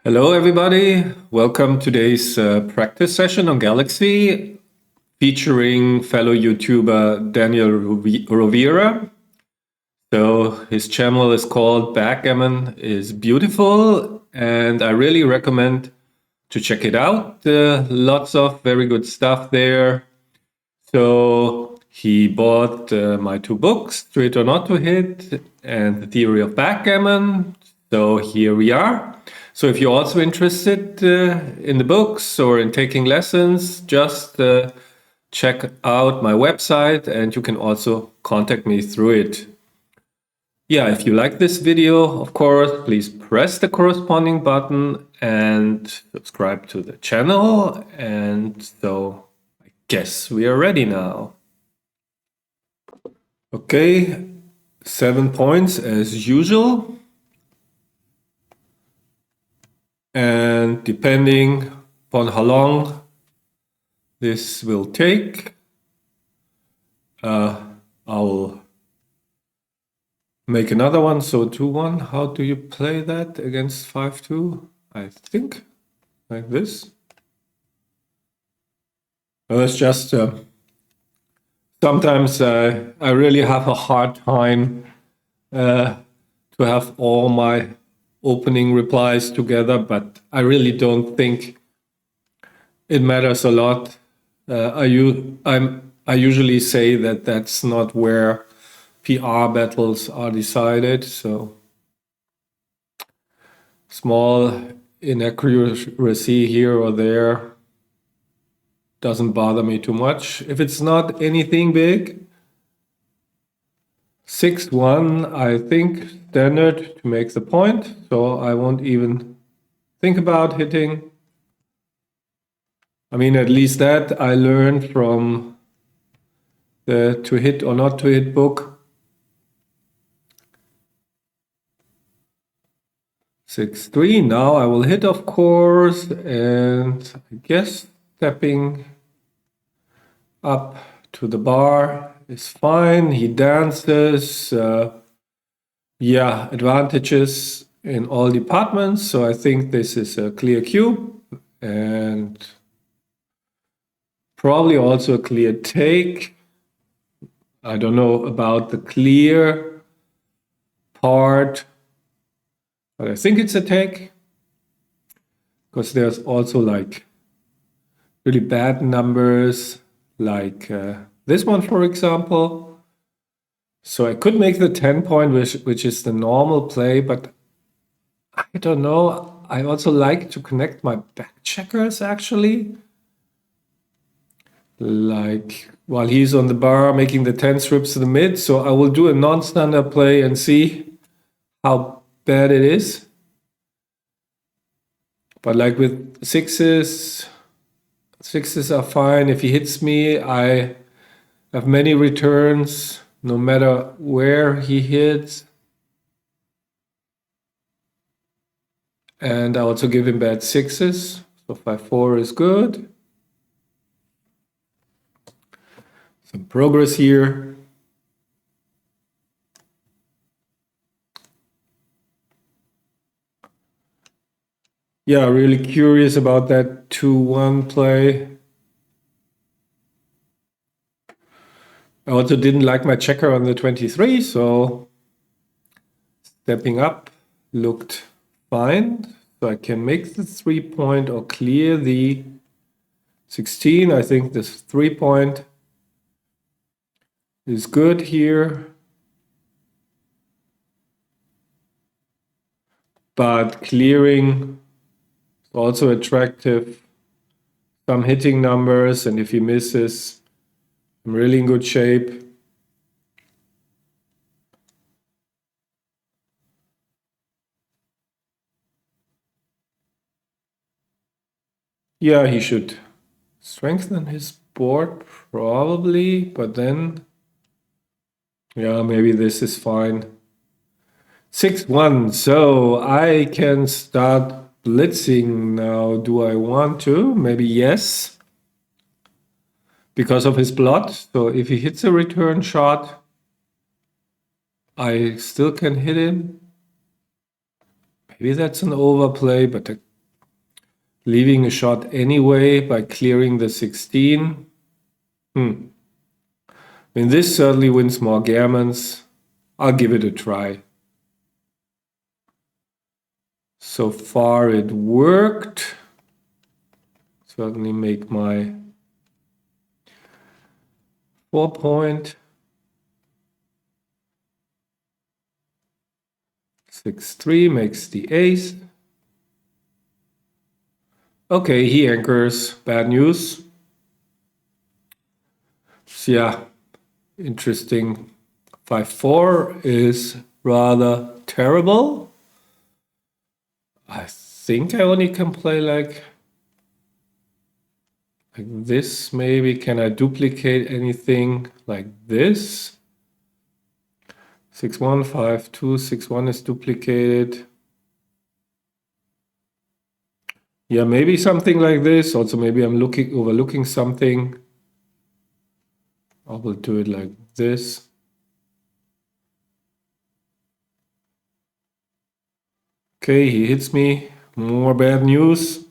Hello, everybody. Welcome to today's practice session on Galaxy featuring fellow YouTuber Daniel Rovira. So his channel is called Backgammon is Beautiful, and I really recommend to check it out. Lots of very good stuff there. So he bought my two books, To Hit or Not to Hit, and The Theory of Backgammon. So here we are. So if you're also interested in the books or in taking lessons, just check out my website and you can also contact me through it. Yeah, if you like this video, of course, please press the corresponding button and subscribe to the channel. And so I guess we are ready now. Okay, 7 points as usual. And depending upon how long this will take, I'll make another one. So 2-1, how do you play that against 5-2? I think like this. Well, it's just sometimes I really have a hard time to have all my opening replies together, but I really don't think it matters a lot. I usually say that that's not where PR battles are decided. So small inaccuracy here or there doesn't bother me too much. If it's not anything big, 6-1, I think standard to make the point. So I won't even think about hitting. I mean, at least that I learned from the To Hit or Not to Hit book. 6-3, now I will hit, of course, and I guess stepping up to the bar is fine. He dances, yeah, advantages in all departments. So I think this is a clear cube and probably also a clear take. I don't know about the clear part, but I think it's a take because there's also like really bad numbers like this one, for example. So I could make the 10 point, which is the normal play, but I don't know. I also like to connect my back checkers actually. Like while he's on the bar making the 10 strips to the mid. So I will do a non-standard play and see how bad it is. But like with sixes are fine. If he hits me, I have many returns no matter where he hits. And I also give him bad sixes. So 5-4 is good. Some progress here. Yeah, really curious about that 2-1 play. I also didn't like my checker on the 23, so stepping up looked fine. So I can make the 3-point or clear the 16. I think this 3-point is good here. But clearing is also attractive. Some hitting numbers, and if he misses, I'm really in good shape. Yeah, he should strengthen his board probably, but then, yeah, maybe this is fine. 6-1, so I can start blitzing now. Do I want to? Maybe yes. Because of his blood. So if he hits a return shot, I still can hit him. Maybe that's an overplay, but leaving a shot anyway by clearing the 16. I mean, this certainly wins more gammons. I'll give it a try. So far it worked. Certainly make my 4 point. 6-3 makes the ace. Okay, he anchors. Bad news. So yeah, interesting. 5-4 is rather terrible. I think I only can play like this maybe. Can I duplicate anything like this? 6-1, 5-2, 6-1 is duplicated. Yeah, maybe something like this. Also, maybe I'm overlooking something. I will do it like this. Okay, he hits me. More bad news.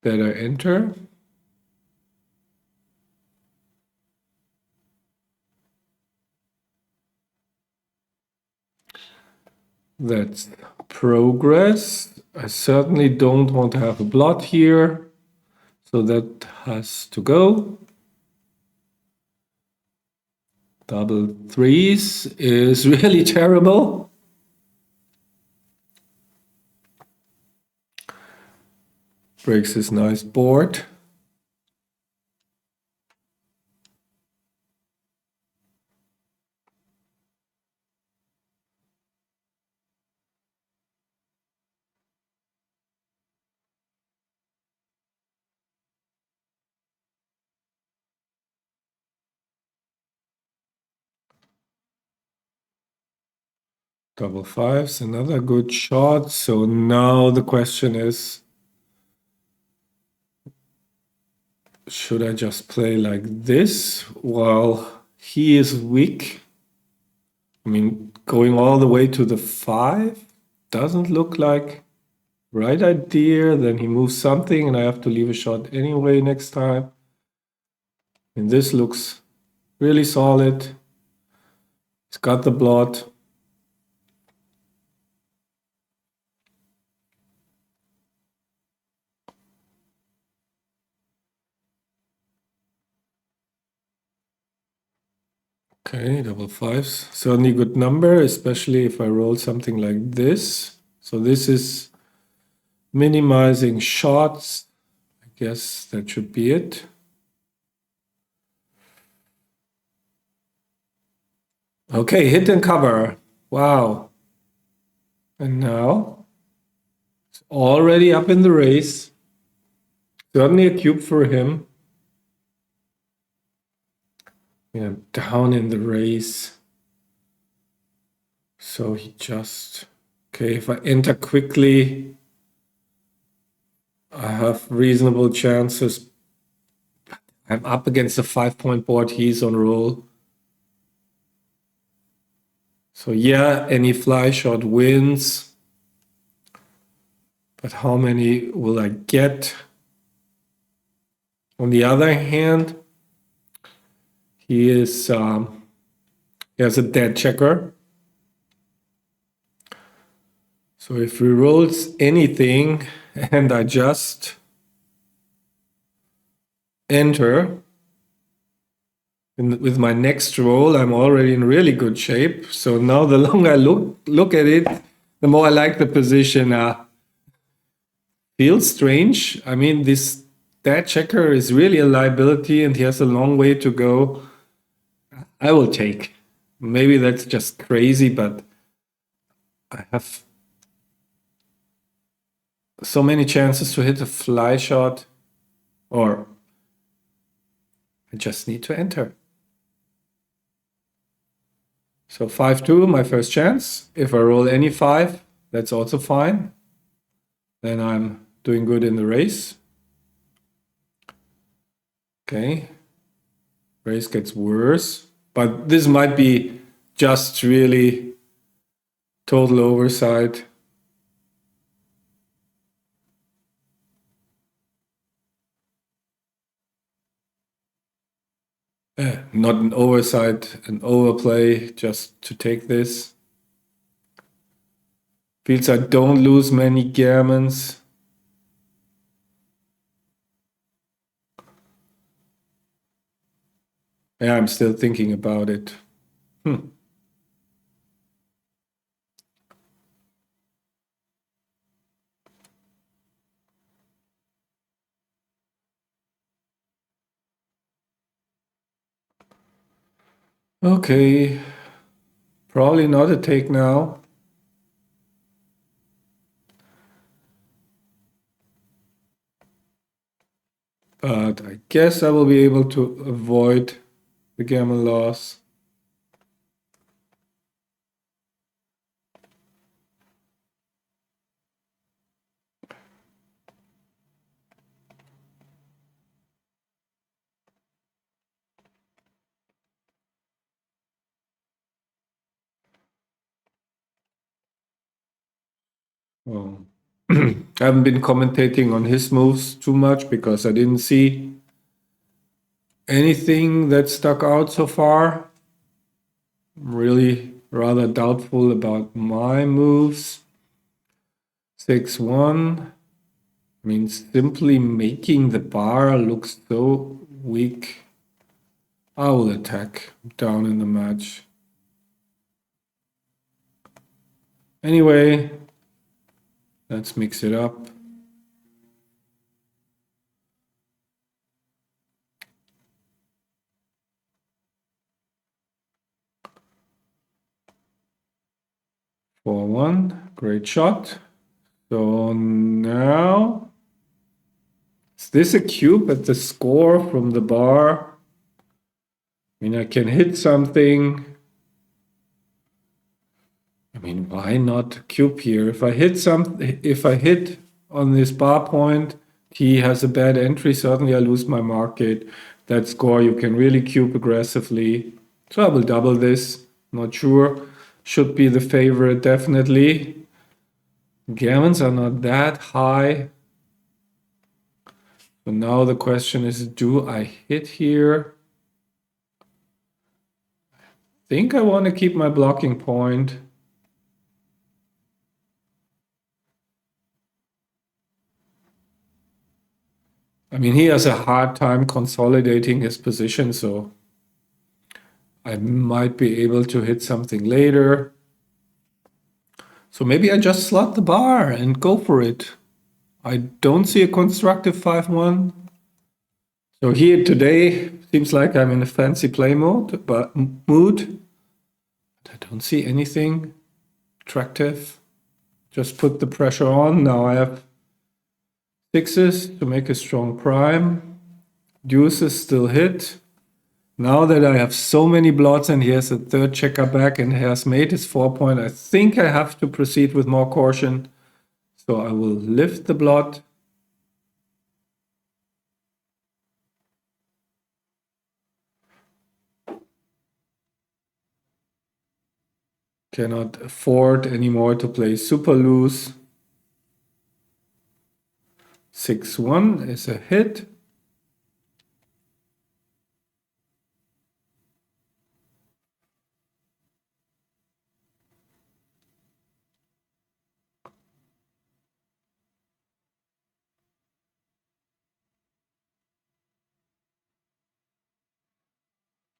Better enter. That's progress. I certainly don't want to have a blot here. So that has to go. Double threes is really terrible. Breaks this nice board. Double fives, another good shot. So now the question is, should I just play like this while he is weak? I mean, going all the way to the 5 doesn't look like right idea. Then he moves something and I have to leave a shot anyway next time. And this looks really solid. He's got the blot. Okay, double fives. Certainly good number, especially if I roll something like this. So this is minimizing shots. I guess that should be it. Okay, hit and cover. Wow. And now it's already up in the race. Certainly a cube for him. Yeah, down in the race. So he just... Okay, if I enter quickly, I have reasonable chances. I'm up against a 5-point board. He's on roll. So yeah, any fly shot wins. But how many will I get? On the other hand, he has a dead checker. So if he rolls anything and I just enter, with my next roll, I'm already in really good shape. So now the longer I look at it, the more I like the position. Feels strange. I mean, this dead checker is really a liability and he has a long way to go. I will take. Maybe that's just crazy, but I have so many chances to hit a fly shot, or I just need to enter. So 5-2, my first chance. If I roll any 5, that's also fine. Then I'm doing good in the race. Okay, Race gets worse, but this might be just really total oversight. Not an oversight, an overplay, just to take this. Feels I don't lose many gammons. Yeah, I'm still thinking about it. Okay, probably not a take now. But I guess I will be able to avoid the gammon loss. Oh. I haven't been commentating on his moves too much because I didn't see anything that stuck out so far. I'm really rather doubtful about my moves. 6-1. I mean, simply making the bar look so weak. I will attack down in the match. Anyway, let's mix it up. For one, great shot. So now, is this a cube at the score from the bar? I mean, I can hit something. I mean, why not cube here? If I hit on this bar point, he has a bad entry. Certainly, I lose my market. That score you can really cube aggressively. So I will double this. Not sure. Should be the favorite, definitely. Gammons are not that high. So now the question is, do I hit here? I think I want to keep my blocking point. I mean, he has a hard time consolidating his position, so I might be able to hit something later. So maybe I just slot the bar and go for it. I don't see a constructive 5-1. So here today seems like I'm in a fancy play mode, but mood. But I don't see anything attractive. Just put the pressure on. Now I have sixes to make a strong prime. Deuces still hit. Now that I have so many blots and he has a third checker back and has made his 4-point, I think I have to proceed with more caution. So I will lift the blot. Cannot afford anymore to play super loose. 6-1 is a hit.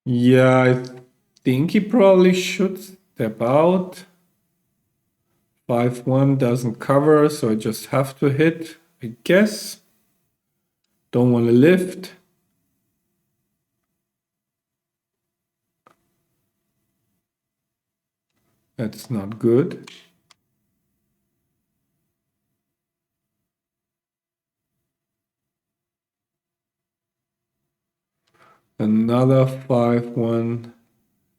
Yeah, I think he probably should step out. 5-1 doesn't cover, so I just have to hit, I guess. Don't want to lift. That's not good. Another 5-1.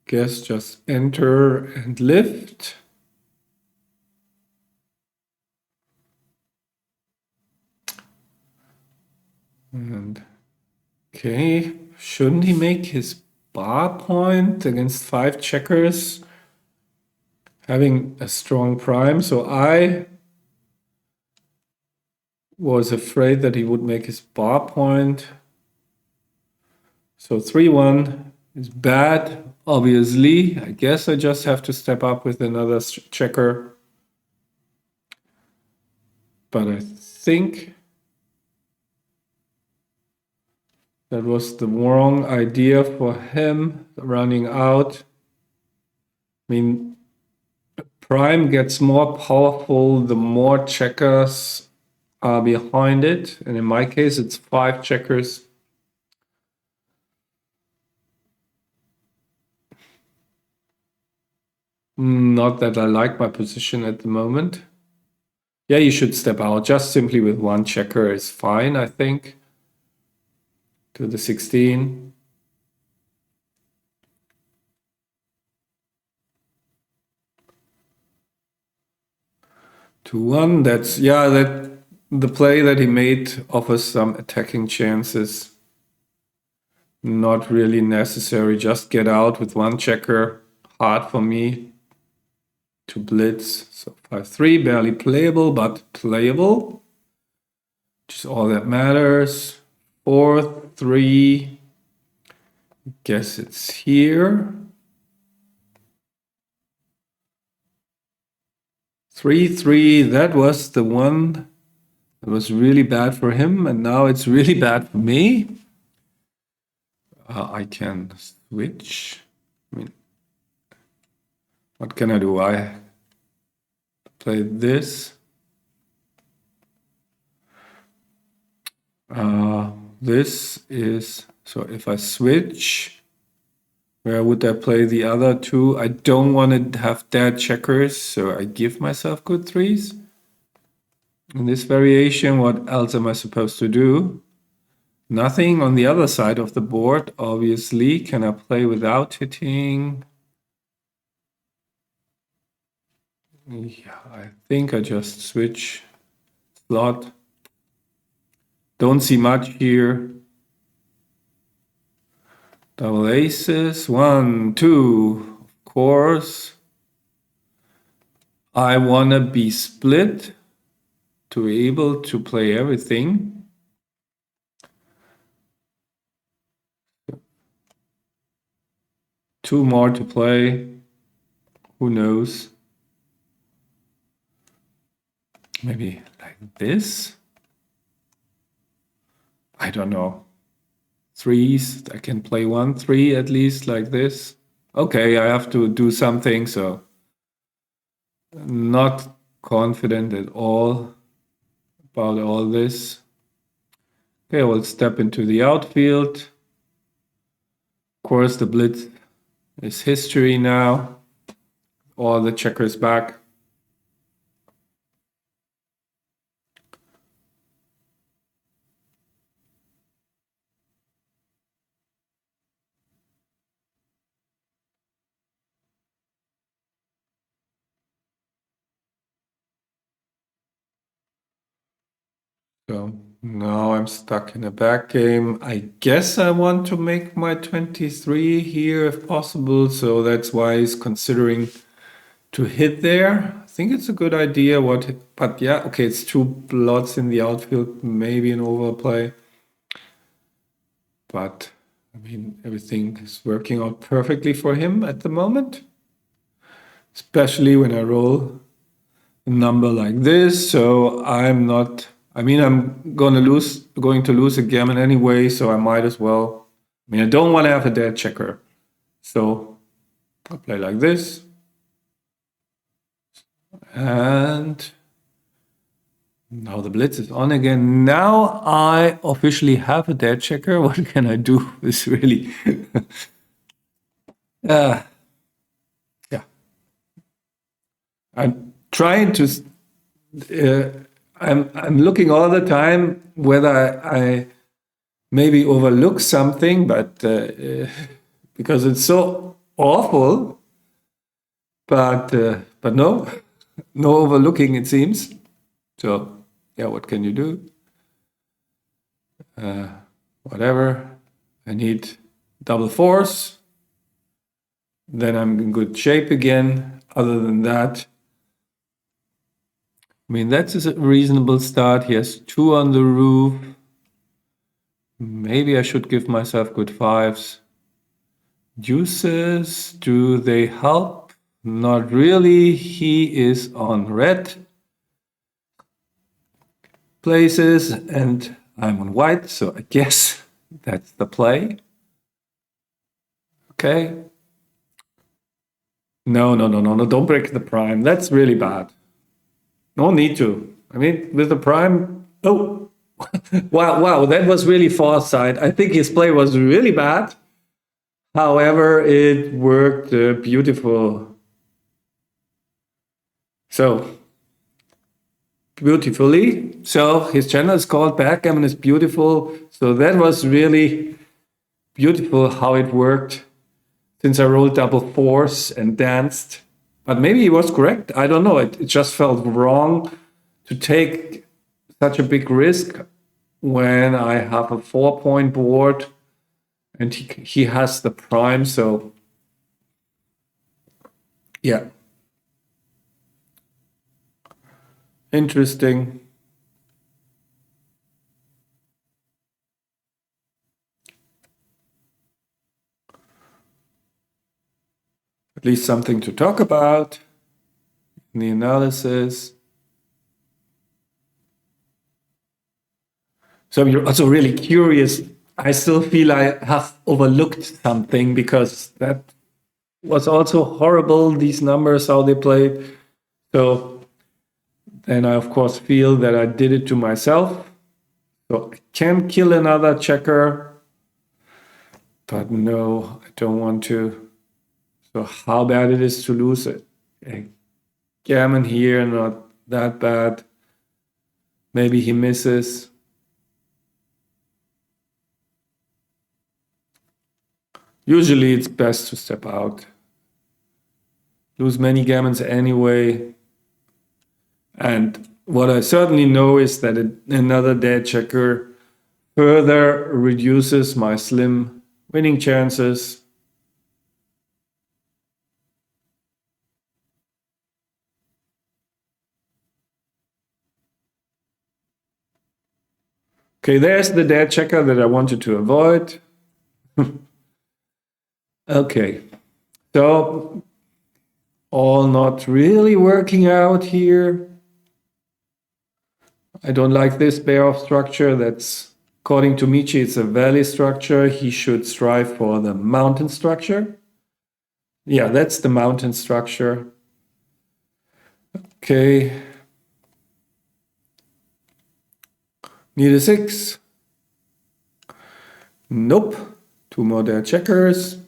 Guess just enter and lift. And okay, shouldn't he make his bar point against 5 checkers, having a strong prime? So I was afraid that he would make his bar point. So 3-1 is bad, obviously. I guess I just have to step up with another checker. But I think that was the wrong idea for him, running out. I mean, prime gets more powerful the more checkers are behind it. And in my case, it's 5 checkers. Not that I like my position at the moment. Yeah, you should step out. Just simply with 1 checker is fine, I think. To the 16. To 1. That's that the play that he made offers some attacking chances. Not really necessary. Just get out with 1 checker. Hard for me to blitz. So 5-3, barely playable, but playable, which is all that matters. 4-3. Guess it's here. 3-3. That was the one that was really bad for him, and now it's really bad for me. I can switch. I mean, what can I do? I play this. This is, so if I switch, where would I play the other 2? I don't want to have dead checkers, so I give myself good 3s. In this variation, what else am I supposed to do? Nothing on the other side of the board, obviously. Can I play without hitting? Yeah, I think I just switch slot. Don't see much here. Double aces, 1, 2, of course. I want to be split to be able to play everything. Two more to play. Who knows? Maybe like this. I don't know. 3s. I can play 1 3 at least like this. Okay, I have to do something, so not confident at all about all this. Okay, we'll step into the outfield. Of course, the blitz is history now. All the checkers back. So now I'm stuck in a back game. I guess I want to make my 23 here if possible. So that's why he's considering to hit there. I think it's a good idea. But yeah, okay, it's 2 blots in the outfield, maybe an overplay. But I mean, everything is working out perfectly for him at the moment. Especially when I roll a number like this. So I'm going to lose a gammon anyway, so I might as well. I mean, I don't want to have a dead checker. So I'll play like this. And now the blitz is on again. Now I officially have a dead checker. What can I do? It's really... yeah. I'm trying to... I'm looking all the time whether I maybe overlook something, but because it's so awful. But no overlooking, it seems. So yeah, what can you do? Whatever. I need double fours. Then I'm in good shape again. Other than that, I mean, that's a reasonable start. He has 2 on the roof. Maybe I should give myself good 5s. Deuces, do they help? Not really. He is on red places and I'm on white, so I guess that's the play. Okay. No, don't break the prime. That's really bad. No need to. I mean, with the prime, oh, wow, that was really foresight. I think his play was really bad. However, it worked beautiful. So, beautifully. So, his channel is called Backgammon is Beautiful. So, that was really beautiful how it worked. Since I rolled double fours and danced. But maybe he was correct. I don't know. It just felt wrong to take such a big risk when I have a 4-point board and he has the prime. So, yeah. Interesting. At least something to talk about in the analysis. So you're also really curious. I still feel I have overlooked something because that was also horrible, these numbers, how they played. So then I, of course, feel that I did it to myself. So I can kill another checker, but no, I don't want to. So how bad it is to lose it. Okay. Gammon here, not that bad. Maybe he misses. Usually it's best to step out. Lose many gammons anyway. And what I certainly know is that another dead checker further reduces my slim winning chances. Okay, there's the dead checker that I wanted to avoid. Okay, so all not really working out here. I don't like this bear-off structure. That's, according to Michi, it's a valley structure. He should strive for the mountain structure. Yeah, that's the mountain structure. Okay. Need a 6. Nope. 2 more dead checkers.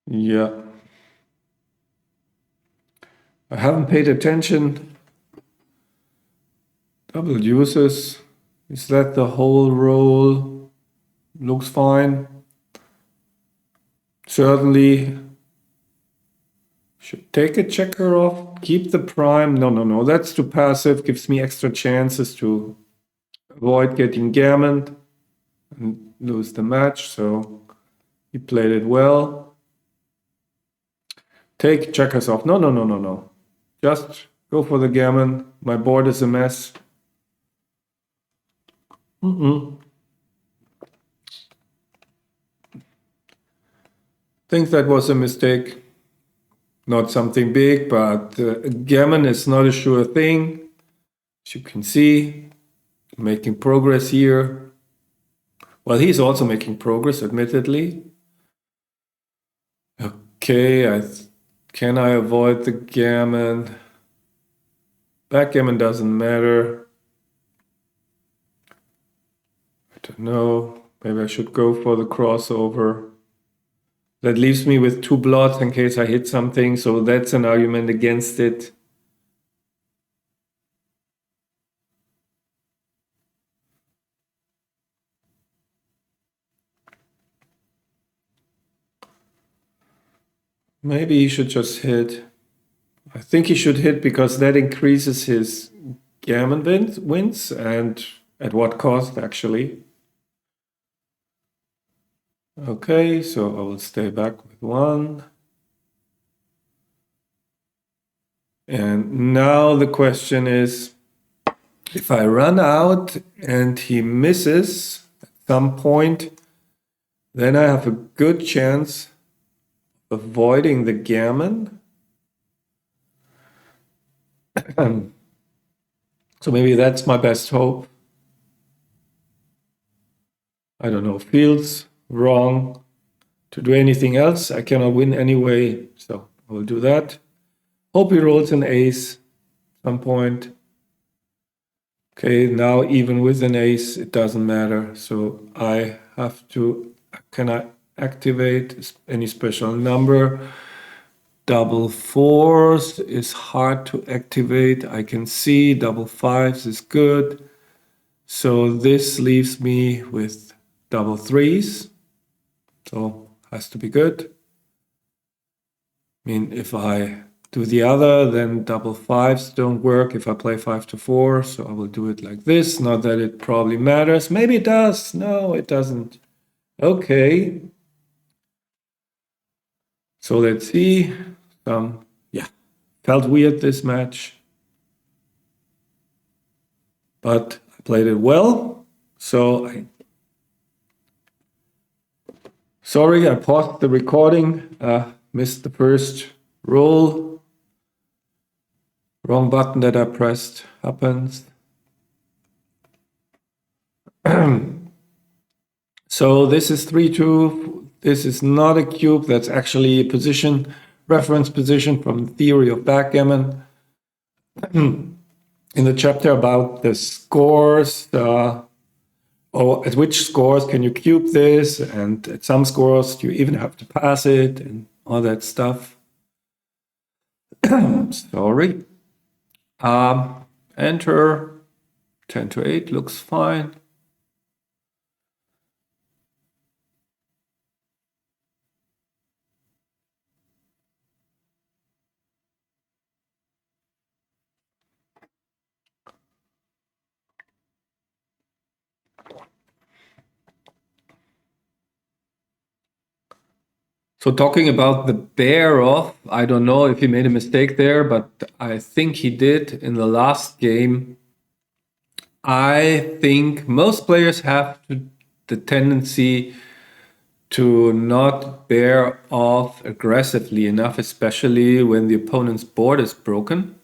Yeah. I haven't paid attention. Double deuces. Is that the whole roll? Looks fine. Certainly should take a checker off. Keep the prime. No. That's too passive. Gives me extra chances to avoid getting gammoned and lose the match. So he played it well. Take checkers off. No. Just go for the gammon. My board is a mess. Think that was a mistake. Not something big, but gammon is not a sure thing. As you can see, making progress here. Well, he's also making progress, admittedly. Okay, can I avoid the gammon? Backgammon doesn't matter. I don't know. Maybe I should go for the crossover. That leaves me with 2 blots in case I hit something, so that's an argument against it. Maybe he should just hit. I think he should hit because that increases his gammon wins, and at what cost actually? Okay, so I will stay back with 1. And now the question is, if I run out and he misses at some point, then I have a good chance of avoiding the gammon. So maybe that's my best hope. I don't know, feels wrong to do anything else. I cannot win anyway, so I will do that. Hope he rolls an ace at some point. Okay, now even with an ace, it doesn't matter. So I have to, can I activate any special number? Double 4s is hard to activate. I can see double 5s is good. So this leaves me with double 3s. So has to be good. I mean, if I do the other, then double 5s don't work if I play 5 to 4. So I will do it like this. Not that it probably matters. Maybe it does. No, it doesn't. Okay. So let's see. Yeah, felt weird this match. But I played it well. So sorry, I paused the recording. Missed the first roll. Wrong button that I pressed. Happens. So this is 3-2. This is not a cube. That's actually a position, reference position from the theory of backgammon. In the chapter about the scores, or at which scores can you cube this, and at some scores you even have to pass it and all that stuff. Sorry. Enter 10 to 8 looks fine. So talking about the bear off, I don't know if he made a mistake there, but I think he did in the last game. I think most players have the tendency to not bear off aggressively enough, especially when the opponent's board is broken.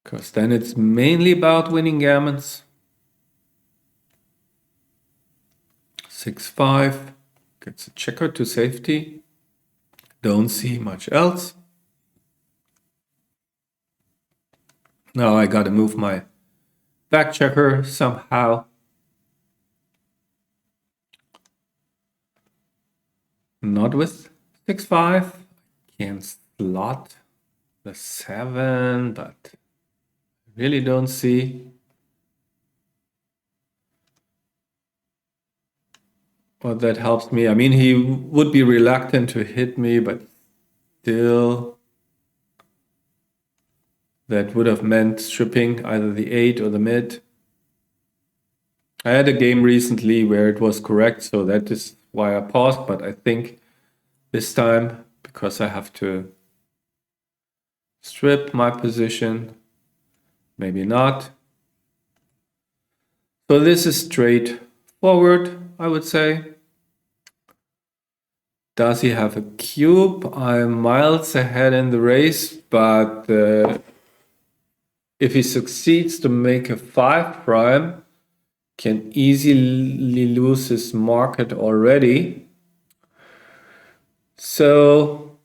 Because then it's mainly about winning gammons. 6-5 gets a checker to safety. Don't see much else. Now I gotta move my back checker somehow. Not with 6-5. Can slot the 7, but really don't see what that helps me. I mean, he would be reluctant to hit me, but still that would have meant stripping either the 8 or the mid. I had a game recently where it was correct, so that is why I paused, but I think this time, because I have to strip my position, maybe not. So this is straightforward, I would say. Does he have a cube? I'm miles ahead in the race, but if he succeeds to make a 5 prime, can easily lose his market already. So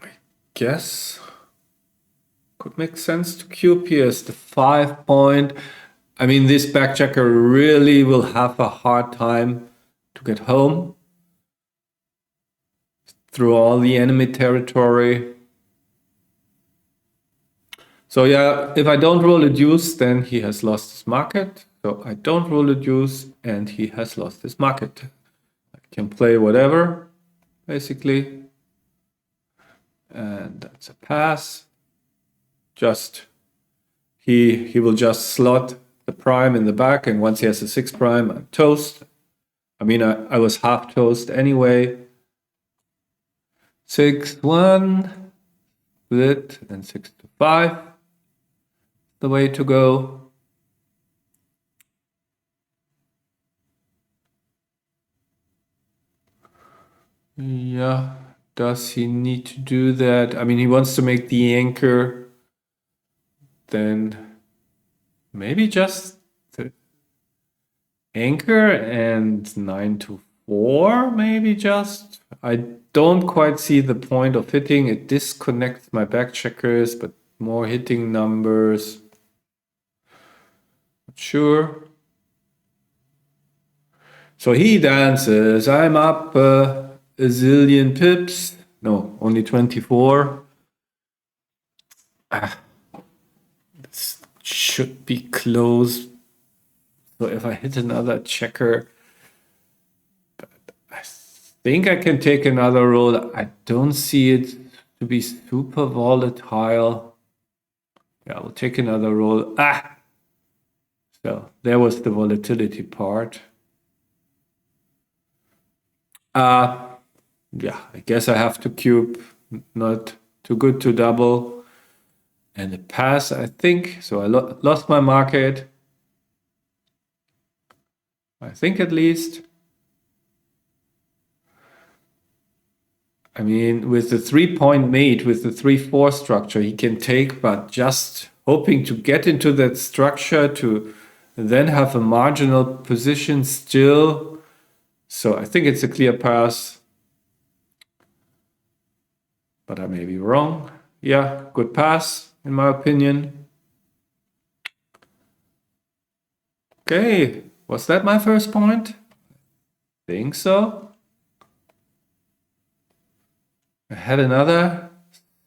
I guess could make sense to cube here as the 5 point. I mean, this backchecker really will have a hard time to get home through all the enemy territory. So yeah, if I don't roll a deuce, then he has lost his market. So I don't roll a deuce, and he has lost his market. I can play whatever, basically. And that's a pass. Just he will just slot the prime in the back, and once he has a 6 prime, I'm toast. I mean, I was half toast anyway. 6-1, split, and 6-5. The way to go. Yeah, does he need to do that? I mean, he wants to make the anchor. Then maybe just the anchor and 9-4, maybe just. I don't quite see the point of hitting. It disconnects my back checkers, but more hitting numbers. Not sure. So he dances. I'm up a zillion pips. No, only 24. This should be close. So if I hit another checker, but I think I can take another roll. I don't see it to be super volatile. Yeah, we'll take another roll. So there was the volatility part. Yeah, I guess I have to cube. Not too good to double. And a pass, I think. So I lost my market. I think at least. I mean, with the 3-point mate, with the 3-4 structure, he can take, but just hoping to get into that structure to then have a marginal position still. So I think it's a clear pass. But I may be wrong. Yeah, good pass, in my opinion. Okay, was that my first point? Think so. I had another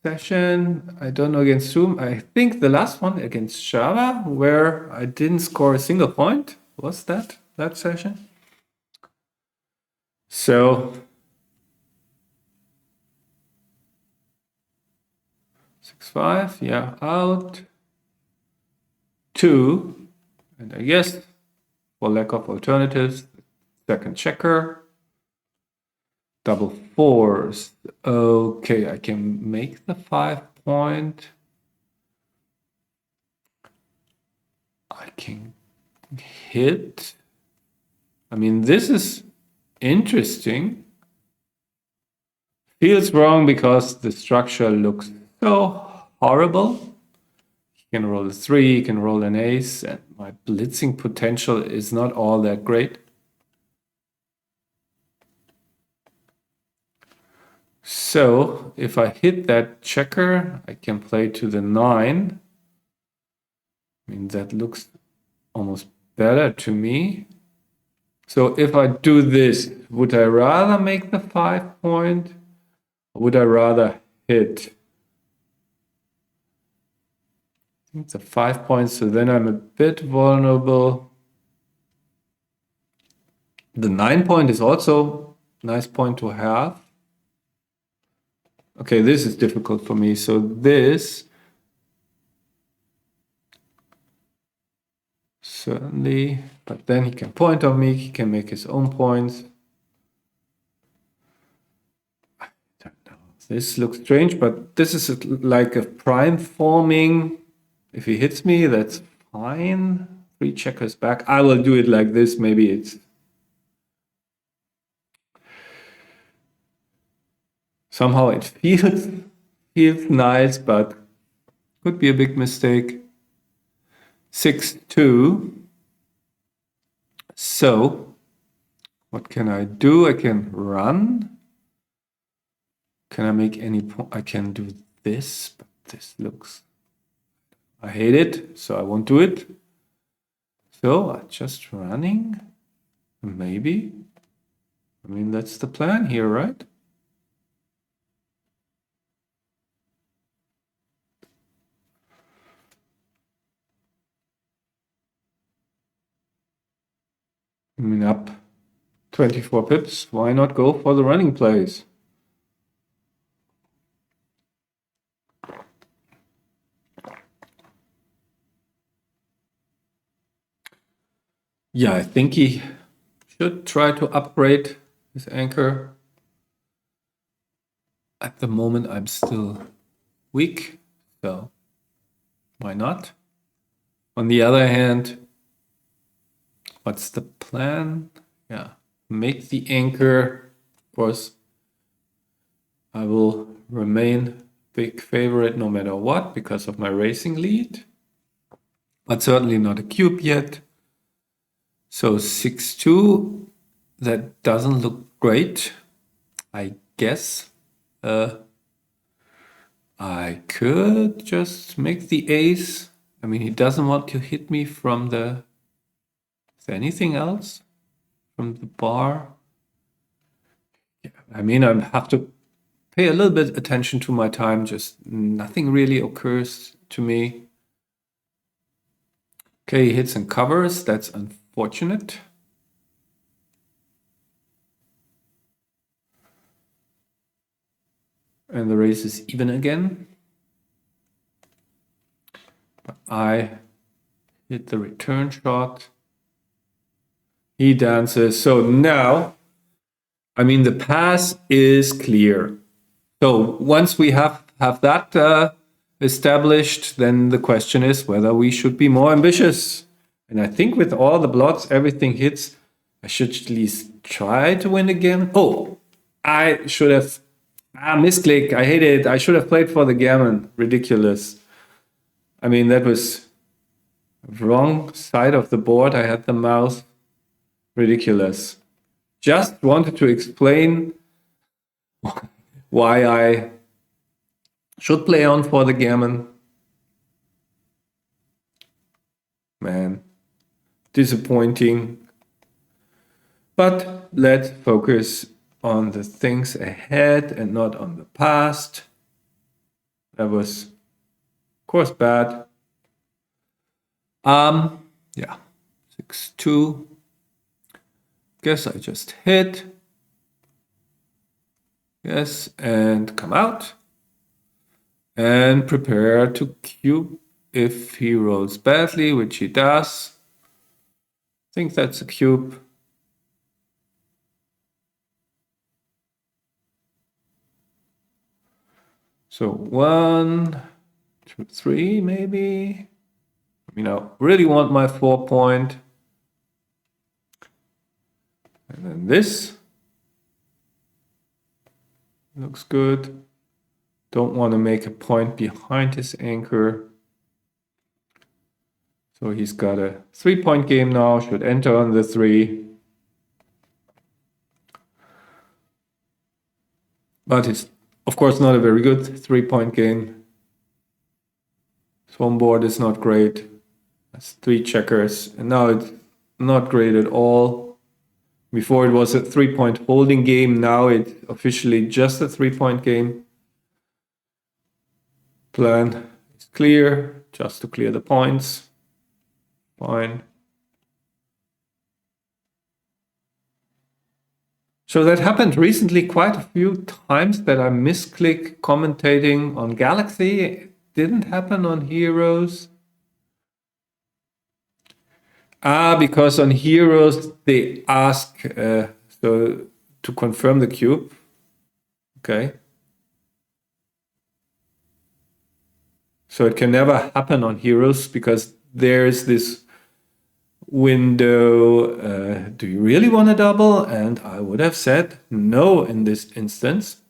session, I don't know against whom. I think the last one against Java, where I didn't score a single point. Was that session? So 6-5, yeah, out. 2, and I guess for lack of alternatives, second checker. Double fours. Okay, I can make the 5-point. I can hit. I mean, this is interesting. Feels wrong because the structure looks so horrible. You can roll a 3, you can roll an ace, and my blitzing potential is not all that great. So if I hit that checker, I can play to the 9. I mean, that looks almost better to me. So if I do this, would I rather make the 5-point? Or would I rather hit? I think it's a 5-point, so then I'm a bit vulnerable. The 9-point is also a nice point to have. Okay, this is difficult for me. So this certainly, but then he can point on me, he can make his own points. I don't know. This looks strange, but this is like a prime forming. If he hits me, that's fine. 3 checkers back. I will do it like this. Maybe it's somehow it feels nice, but could be a big mistake. 6-2. So what can I do? I can run. Can I make any point? I can do this, but this looks... I hate it, so I won't do it. So just running, maybe. I mean, that's the plan here, right? I mean, up 24 pips. Why not go for the running plays? Yeah, I think he should try to upgrade his anchor. At the moment, I'm still weak, so why not? On the other hand, what's the plan? Yeah, make the anchor. Of course, I will remain big favorite no matter what because of my racing lead, but certainly not a cube yet. So 6-2, that doesn't look great, I guess. I could just make the ace. I mean, he doesn't want to hit me from the... Is there anything else? From the bar? Yeah, I mean, I have to pay a little bit attention to my time. Just nothing really occurs to me. Okay, he hits and covers. That's unfortunate. And the race is even again. But I hit the return shot. He dances. So now, I mean, the pass is clear. So once we have that established, then the question is whether we should be more ambitious. And I think with all the blots, everything hits, I should at least try to win again. Oh, I should have... misclick. I hate it. I should have played for the gammon. Ridiculous. I mean, that was wrong side of the board. I had the mouse. Ridiculous. Just wanted to explain why I should play on for the gammon. Man, disappointing. But let's focus on the things ahead and not on the past. That was, of course, bad. Yeah, 6-2. Guess I just hit. Yes, and come out. And prepare to cube if he rolls badly, which he does. I think that's a cube. So 1, 2, 3, maybe. You know, really want my 4 point. And then this looks good. Don't want to make a point behind his anchor. So he's got a 3-point game now, should enter on the 3. But it's, of course, not a very good 3-point game. His home board is not great. That's 3 checkers. And now it's not great at all. Before it was a 3-point holding game. Now it's officially just a 3-point game. Plan is clear, just to clear the points. Fine. So that happened recently quite a few times that I misclick commentating on Galaxy. It didn't happen on Heroes. Because on Heroes they ask so to confirm the cube. Okay. So it can never happen on Heroes because there's this window. Do you really want a double? And I would have said no in this instance.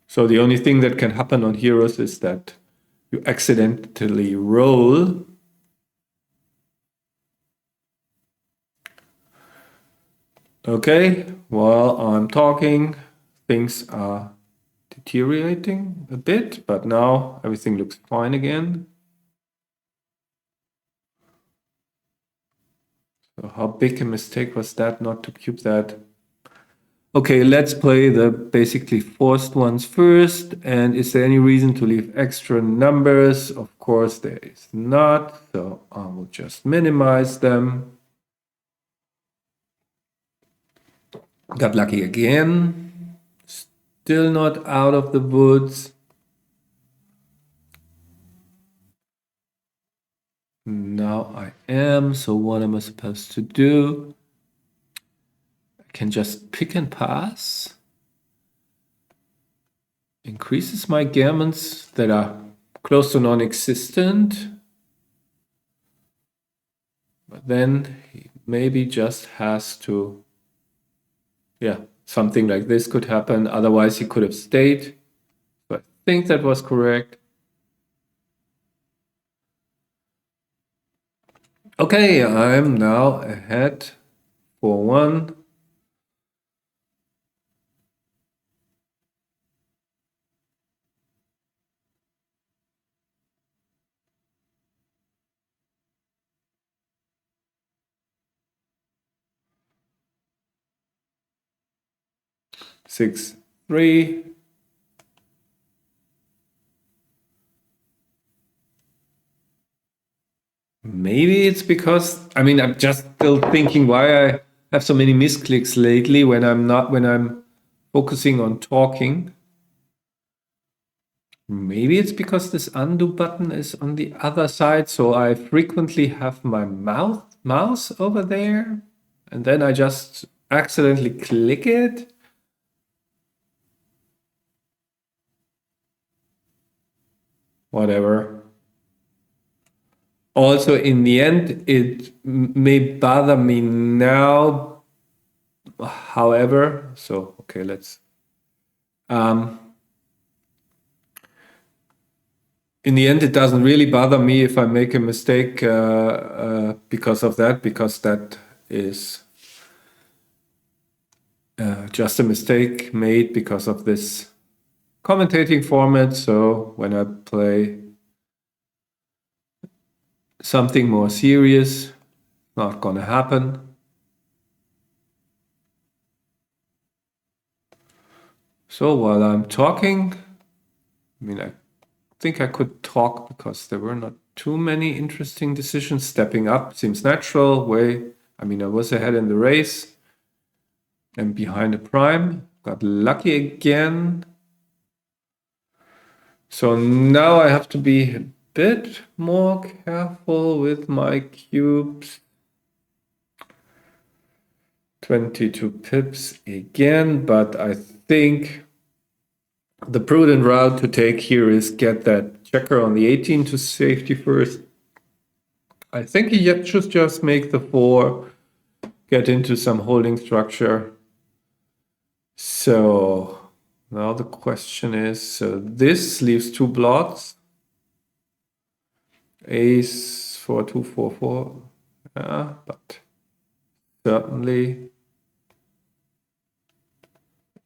So the only thing that can happen on Heroes is that you accidentally roll. Okay, while I'm talking, things are deteriorating a bit, but now everything looks fine again. So how big a mistake was that not to cube that? Okay, let's play the basically forced ones first. And is there any reason to leave extra numbers? Of course there is not. So I will just minimize them. Got lucky again. Still not out of the woods. Now I am. So what am I supposed to do? I can just pick and pass. Increases my gammons that are close to non-existent. But then he maybe just has to, yeah, something like this could happen. Otherwise he could have stayed. So I think that was correct. Okay, I'm now ahead for 1. Six, 3. Maybe it's because, I mean, I'm just still thinking why I have so many misclicks lately when I'm focusing on talking. Maybe it's because this undo button is on the other side, so I frequently have my mouse over there, and then I just accidentally click it. Whatever. Also, in the end, it may bother me now. However, so okay, let's. In the end, it doesn't really bother me if I make a mistake because of that, because that is just a mistake made because of this commentating format. So when I play something more serious, not gonna happen. So while I'm talking, I mean, I think I could talk because there were not too many interesting decisions. Stepping up seems natural. I mean, I was ahead in the race and behind the prime. Got lucky again. So now I have to be a bit more careful with my cubes. 22 pips again, but I think the prudent route to take here is get that checker on the 18 to safety first. I think he should just make the 4, get into some holding structure. So now the question is, so this leaves 2 blots. Ace 4, 2, 4, 4. Yeah, but certainly.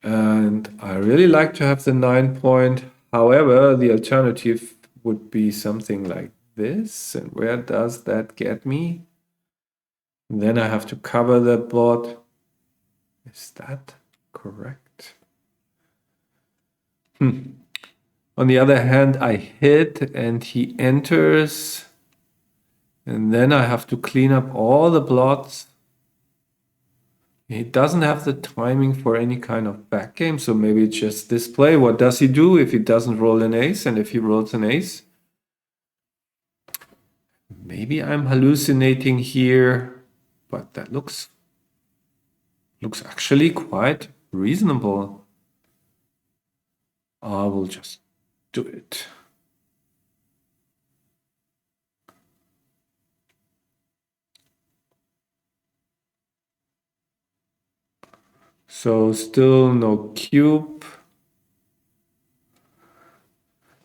And I really like to have the 9 point. However, the alternative would be something like this. And where does that get me? And then I have to cover that bot. Is that correct? On the other hand, I hit and he enters. And then I have to clean up all the blots. He doesn't have the timing for any kind of back game, so maybe it's just this play. What does he do if he doesn't roll an ace? And if he rolls an ace? Maybe I'm hallucinating here, but that looks actually quite reasonable. I will just do it. So still no cube.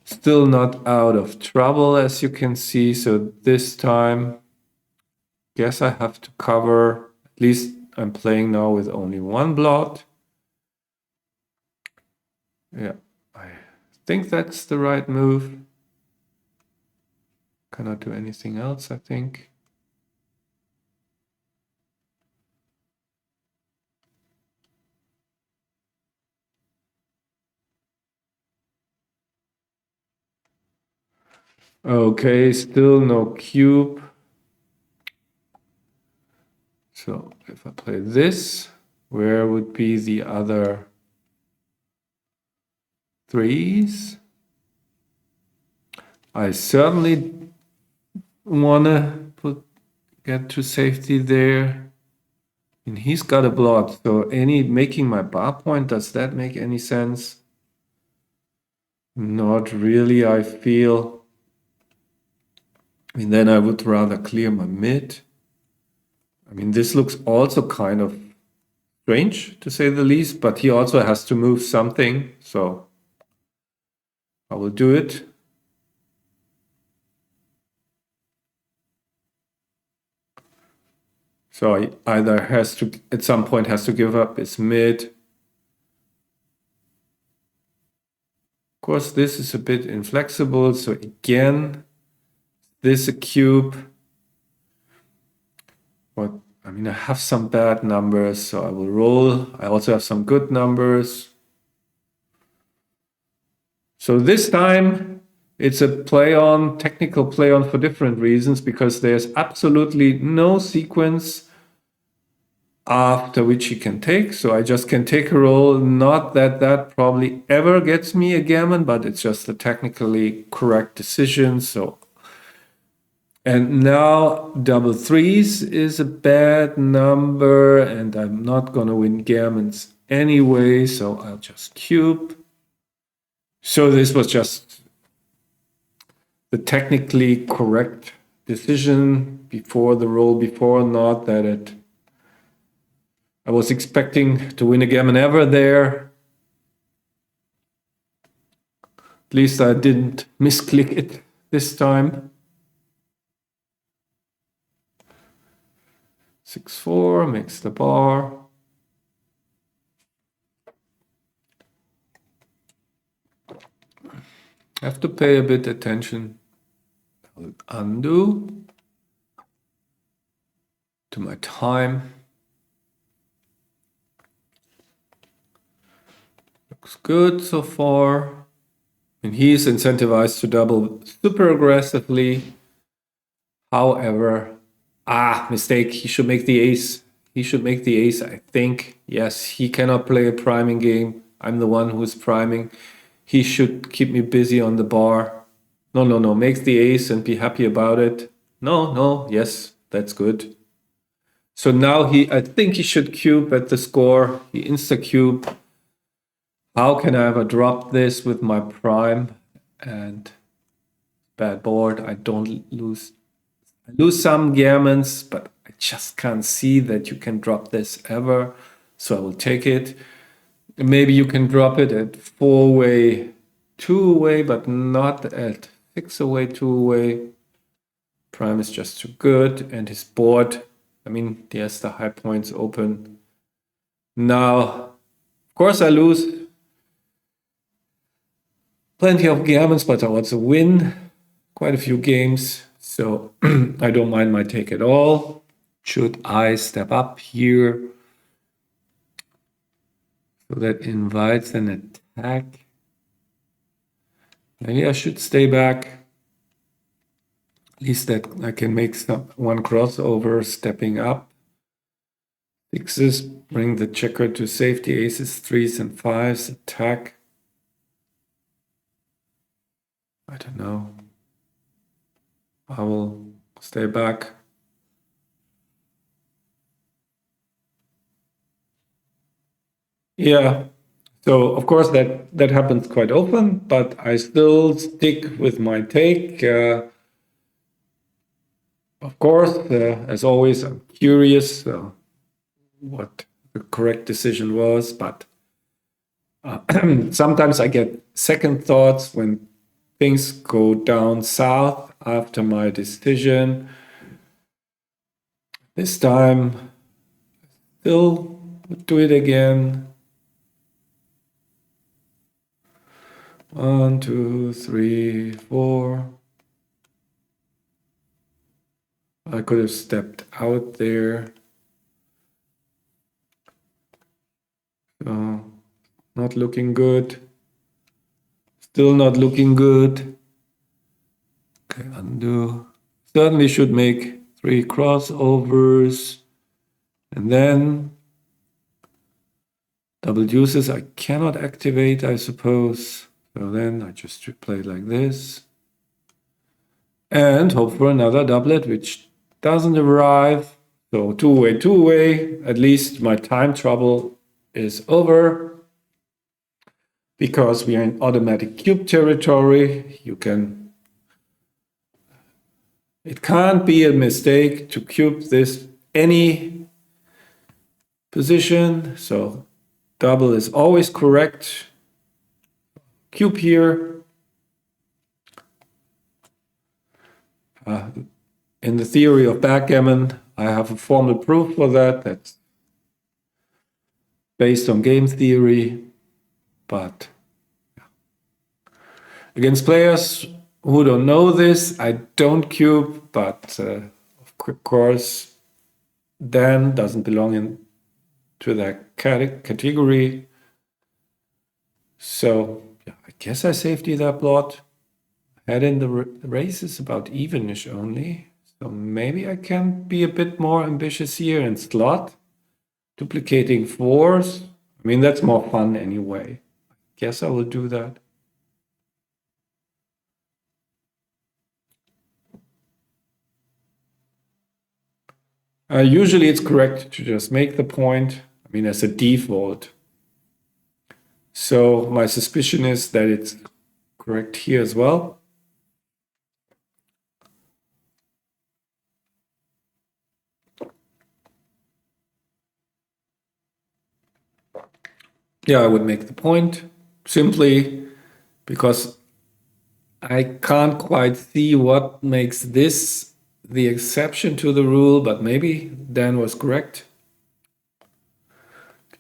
Still not out of trouble, as you can see. So this time, guess I have to cover. At least I'm playing now with only 1 blot. Yeah, I think that's the right move. Cannot do anything else, I think. Okay, still no cube. So if I play this, where would be the other threes? I certainly want to get to safety there. And he's got a block, so making my bar point, does that make any sense? Not really, I feel. I mean, then I would rather clear my mid. I mean, this looks also kind of strange, to say the least, but he also has to move something, so I will do it. So he either has to, at some point, has to give up his mid. Of course, this is a bit inflexible, so again, this a cube. What I mean, I have some bad numbers, so I will roll. I also have some good numbers. So this time, it's a technical play on for different reasons, because there's absolutely no sequence after which he can take. So I just can take a roll. Not that that probably ever gets me a gammon, but it's just a technically correct decision. So, and now double threes is a bad number, and I'm not going to win gammons anyway. So I'll just cube. So this was just the technically correct decision before the roll before, not that I was expecting to win a gammon ever there. At least I didn't misclick it this time. 6-4 makes the bar. I have to pay a bit attention. I'll undo to my time. Looks good so far. And he's incentivized to double super aggressively. However, mistake. He should make the ace. He should make the ace, I think. Yes, he cannot play a priming game. I'm the one who's priming. He should keep me busy on the bar. No. Makes the ace and be happy about it. No. Yes, that's good. So now I think he should cube at the score. He insta-cube. How can I ever drop this with my prime? And bad board. I don't lose. I lose some gammons, but I just can't see that you can drop this ever. So I will take it. Maybe you can drop it at 4-way, 2-way, but not at 6-away, 2-away. Prime is just too good. And his board, I mean, there's the high points open. Now, of course, I lose plenty of gammons, but I also win quite a few games. So I don't mind my take at all. Should I step up here? So that invites an attack. Maybe I should stay back. At least that I can make one crossover stepping up. Sixes, bring the checker to safety. Aces, threes, and fives. Attack. I don't know. I will stay back. Yeah. So of course that happens quite often, but I still stick with my take. Of course, as always, I'm curious what the correct decision was, but sometimes I get second thoughts when things go down south after my decision. This time, still do it again. 1, 2, 3, 4. I could have stepped out there. So, not looking good. Still not looking good. Okay, undo. Certainly should make 3 crossovers. And then double deuces I cannot activate, I suppose. So then I just play like this. And hope for another doublet, which doesn't arrive. So two-way. At least my time trouble is over. Because we are in automatic cube territory, it can't be a mistake to cube this any position. So double is always correct. Cube here. In the theory of backgammon, I have a formal proof for that. That's based on game theory. But against players who don't know this, I don't cube, but of course, Dan doesn't belong into that category. So yeah, I guess I saved either plot. Head in the race is about evenish only. So maybe I can be a bit more ambitious here and slot. Duplicating 4s. I mean, that's more fun anyway. I guess I will do that. Usually it's correct to just make the point. I mean, as a default. So my suspicion is that it's correct here as well. Yeah, I would make the point simply because I can't quite see what makes this the exception to the rule, but maybe Dan was correct.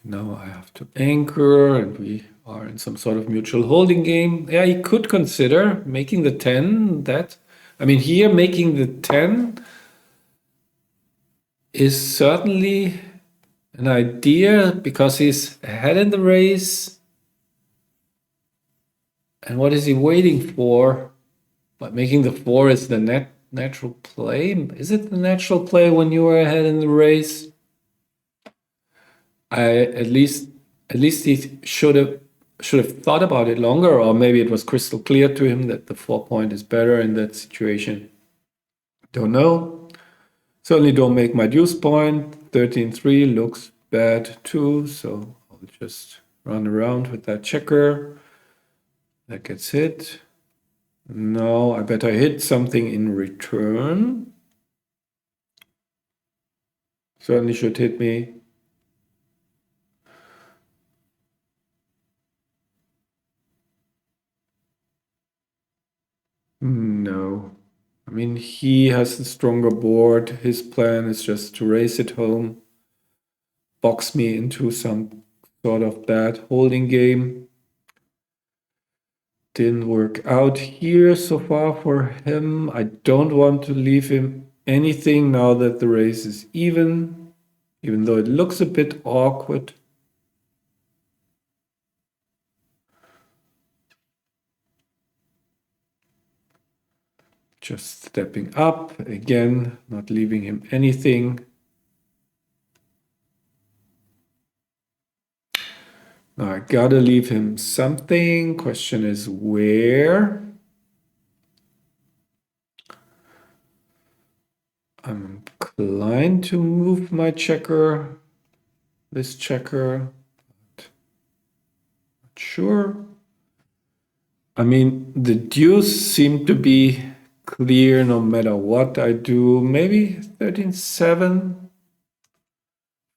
Now I have to anchor and we are in some sort of mutual holding game. Yeah, you could consider making the 10 that, I mean, here making the 10 is certainly an idea because he's ahead in the race. And what is he waiting for? But making the 4 is the natural play. Is it the natural play when you are ahead in the race? At least he should have thought about it longer, or maybe it was crystal clear to him that the 4 point is better in that situation. Don't know. Certainly don't make my deuce point. 13-3 looks bad too, so I'll just run around with that checker. That gets hit. No, I better hit something in return. Certainly should hit me. No. I mean, he has the stronger board. His plan is just to race it home, box me into some sort of bad holding game. Didn't work out here so far for him. I don't want to leave him anything now that the race is even though it looks a bit awkward. Just stepping up, again, not leaving him anything. Now I gotta leave him something. Question is where? I'm inclined to move my checker, this checker, but not sure. I mean, the deuce seemed to be clear no matter what I do. Maybe 13-7,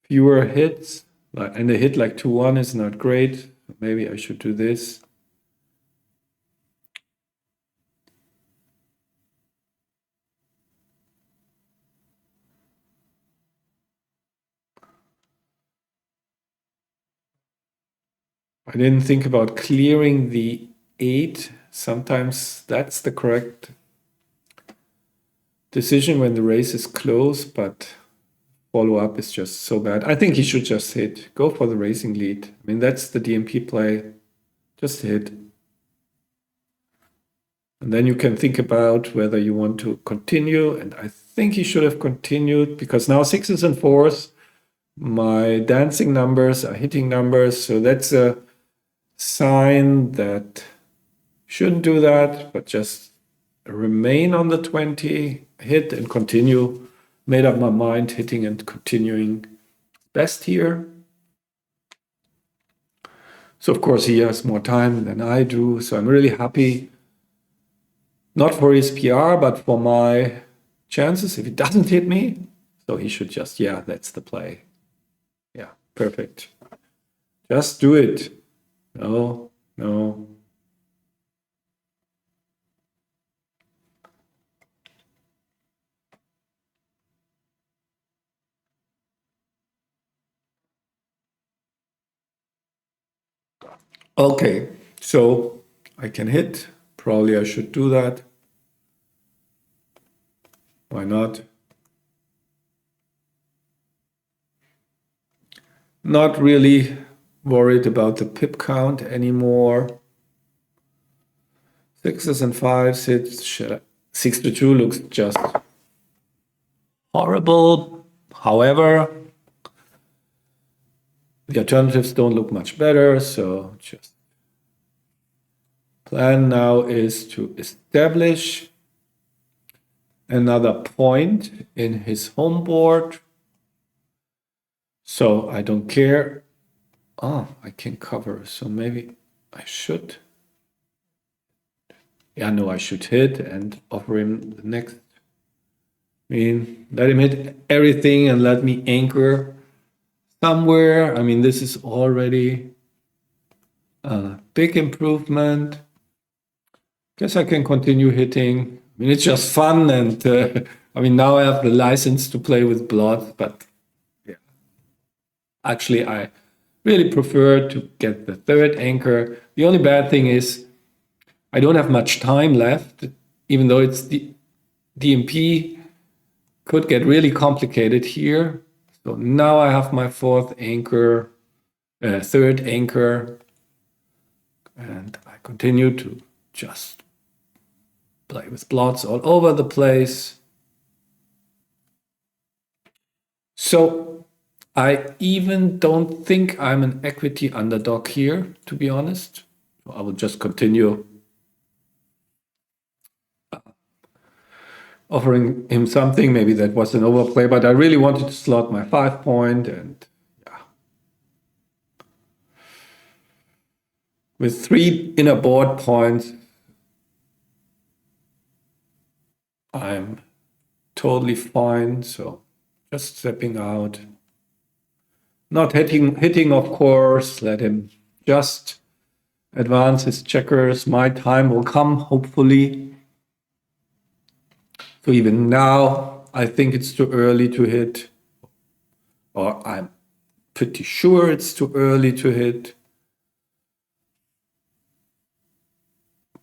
fewer hits. And a hit like 2-1 is not great. Maybe I should do this. I didn't think about clearing the 8. Sometimes that's the correct decision when the race is close, but follow-up is just so bad. I think he should just hit. Go for the racing lead. I mean, that's the DMP play. Just hit. And then you can think about whether you want to continue. And I think he should have continued because now 6s and 4s, my dancing numbers are hitting numbers. So that's a sign that shouldn't do that, but just remain on the 20, hit and continue. Made up my mind, hitting and continuing best here. So of course he has more time than I do. So I'm really happy, not for his PR, but for my chances if he doesn't hit me. So he should just, yeah, that's the play. Yeah, perfect. Just do it. No, no. Okay, so I can hit. Probably I should do that. Why not? Not really worried about the pip count anymore. 6s and 5s hit. 6-2 looks just horrible. However, the alternatives don't look much better, so just plan now is to establish another point in his home board. So I don't care. Oh, I can cover, so maybe I should. Yeah, no, I should hit and offer him the next. I mean, let him hit everything and let me anchor somewhere. I mean, this is already a big improvement. Guess I can continue hitting. I mean, it's just fun, and I mean, now I have the license to play with blood, but yeah. Actually, I really prefer to get the third anchor. The only bad thing is I don't have much time left, even though it's the DMP could get really complicated here. So now I have my fourth anchor, third anchor, and I continue to just play with blots all over the place. So I even don't think I'm an equity underdog here, to be honest. I will just continue offering him something. Maybe that was an overplay, but I really wanted to slot my 5 point, and yeah. With 3 inner board points, I'm totally fine. So just stepping out, not hitting, of course. Let him just advance his checkers. My time will come, hopefully. So even now, I think it's too early to hit, or I'm pretty sure it's too early to hit.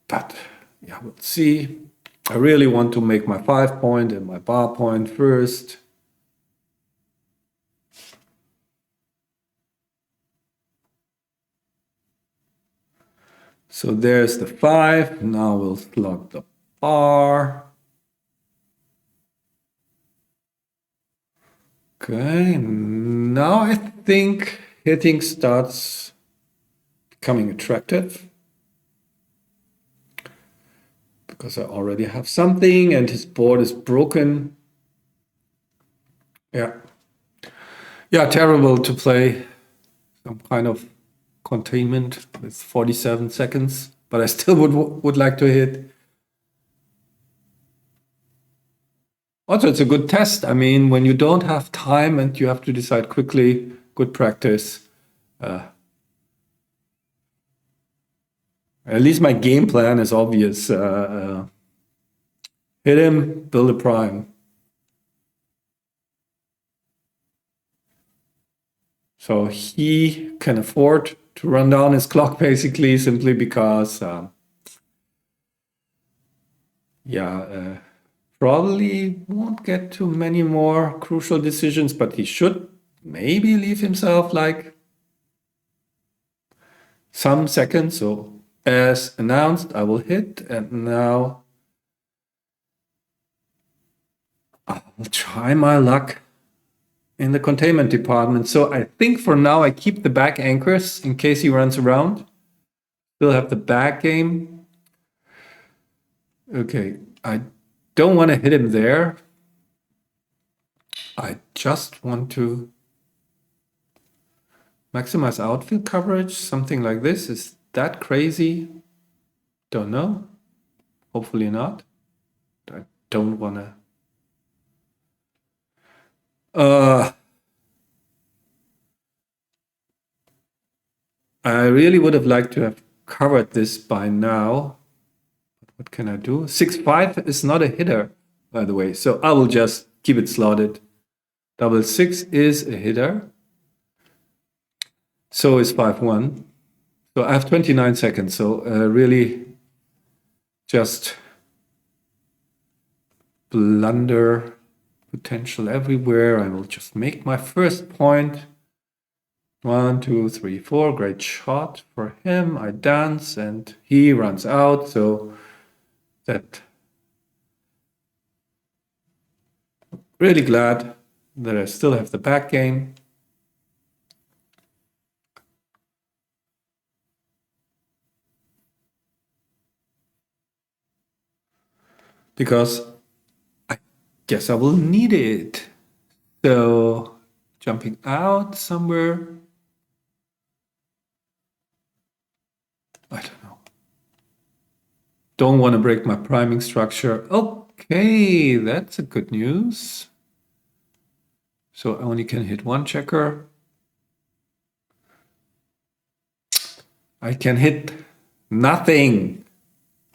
But yeah, we'll see. I really want to make my 5 point and my bar point first. So there's the 5. Now we'll slot the bar. Okay, now I think hitting starts becoming attractive, because I already have something and his board is broken. Yeah. Yeah, terrible to play some kind of containment with 47 seconds, but I still would like to hit. Also, it's a good test. I mean, when you don't have time and you have to decide quickly, good practice. At least my game plan is obvious. Hit him, build a prime. So he can afford to run down his clock, basically, simply because, probably won't get too many more crucial decisions, but he should maybe leave himself like some seconds. So As announced, I will hit, and now I'll try my luck in the containment department. So I think for now I keep the back anchors in case he runs around. Still have the back game. Okay, I don't want to hit him there. I just want to maximize outfield coverage, something like this. Is that crazy? Don't know. Hopefully not. I don't want to. I really would have liked to have covered this by now. What can I do? 6-5 is not a hitter, by the way. So I will just keep it slotted. 6-6 is a hitter. So is 5-1. So I have 29 seconds. So really just blunder potential everywhere. I will just make my first point. 1, 2, 3, 4. Great shot for him. I dance and he runs out. So that really glad that I still have the back game. Because I guess I will need it. So jumping out somewhere. I don't know. Don't want to break my priming structure. Okay, that's a good news. So I only can hit one checker. I can hit nothing,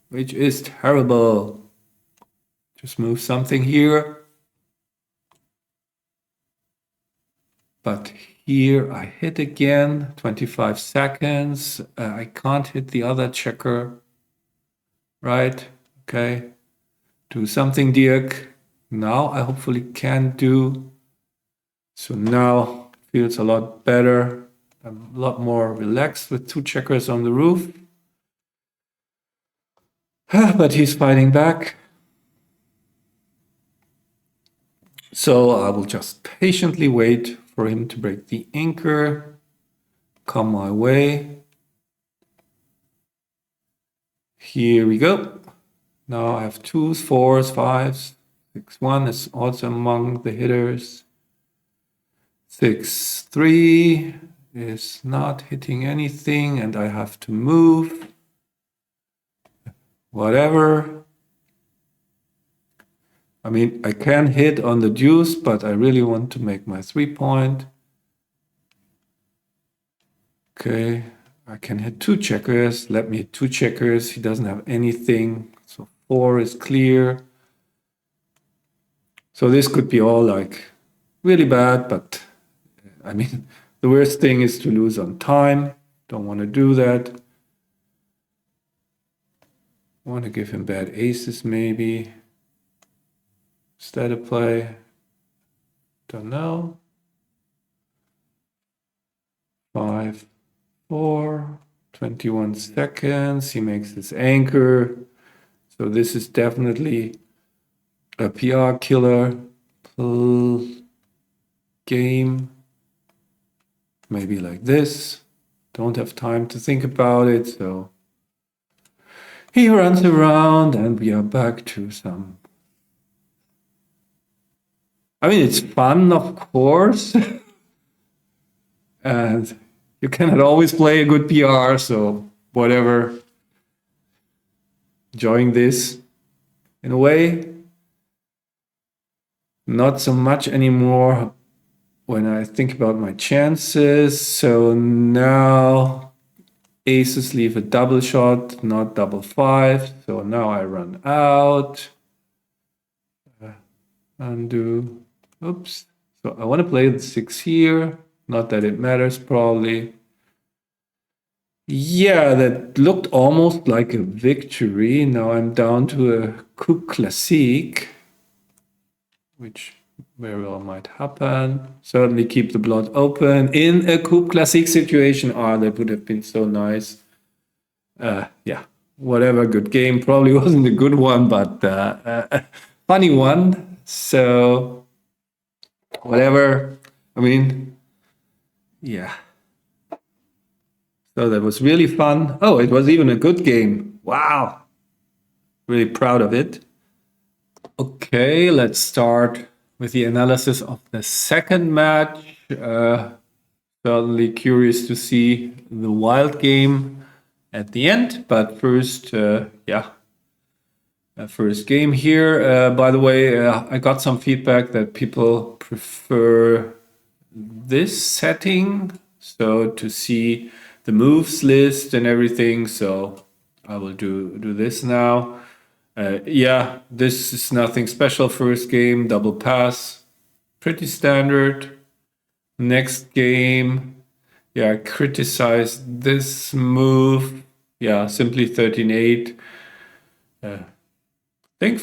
which is terrible. Just move something here. But here I hit again, 25 seconds. I can't hit the other checker. Right, okay. Do something, Dirk. Now I hopefully can do. So now it feels a lot better. I'm a lot more relaxed with 2 checkers on the roof. But he's fighting back. So I will just patiently wait for him to break the anchor, come my way. Here we go. Now I have 2s, 4s, 5s. 6-1 is also among the hitters. 6-3 is not hitting anything, and I have to move. Whatever. I mean, I can hit on the deuce, but I really want to make my 3-point. Okay, I can hit 2 checkers. Let me hit 2 checkers. He doesn't have anything. So 4 is clear. So this could be all like really bad, but I mean, the worst thing is to lose on time. Don't want to do that. Want to give him bad aces maybe. Instead of play. Don't know. 5, 4, 21 seconds. He makes his anchor. So this is definitely a PR killer game. Maybe like this. Don't have time to think about it. So he runs around and we are back to some. I mean, it's fun, of course. And you cannot always play a good PR, so whatever. Enjoying this in a way. Not so much anymore when I think about my chances. So now aces leave a double shot, not double 5. So now I run out. Undo. Oops. So I want to play the 6 here. Not that it matters, probably. Yeah, that looked almost like a victory. Now I'm down to a Coupe Classique, which very well might happen. Certainly keep the blood open in a Coupe Classique situation. Ah, that would have been so nice. Yeah, whatever, good game. Probably wasn't a good one, but funny one. So whatever. I mean, yeah. So that was really fun. Oh, it was even a good game. Wow. Really proud of it. Okay, let's start with the analysis of the second match. Certainly curious to see the wild game at the end, but first, first game here. By the way, I got some feedback that people prefer this setting, so to see the moves list and everything. So I will do this now. Yeah, this is nothing special. First game, double pass, pretty standard. Next game, yeah, criticize this move. Yeah, simply 13-8. I think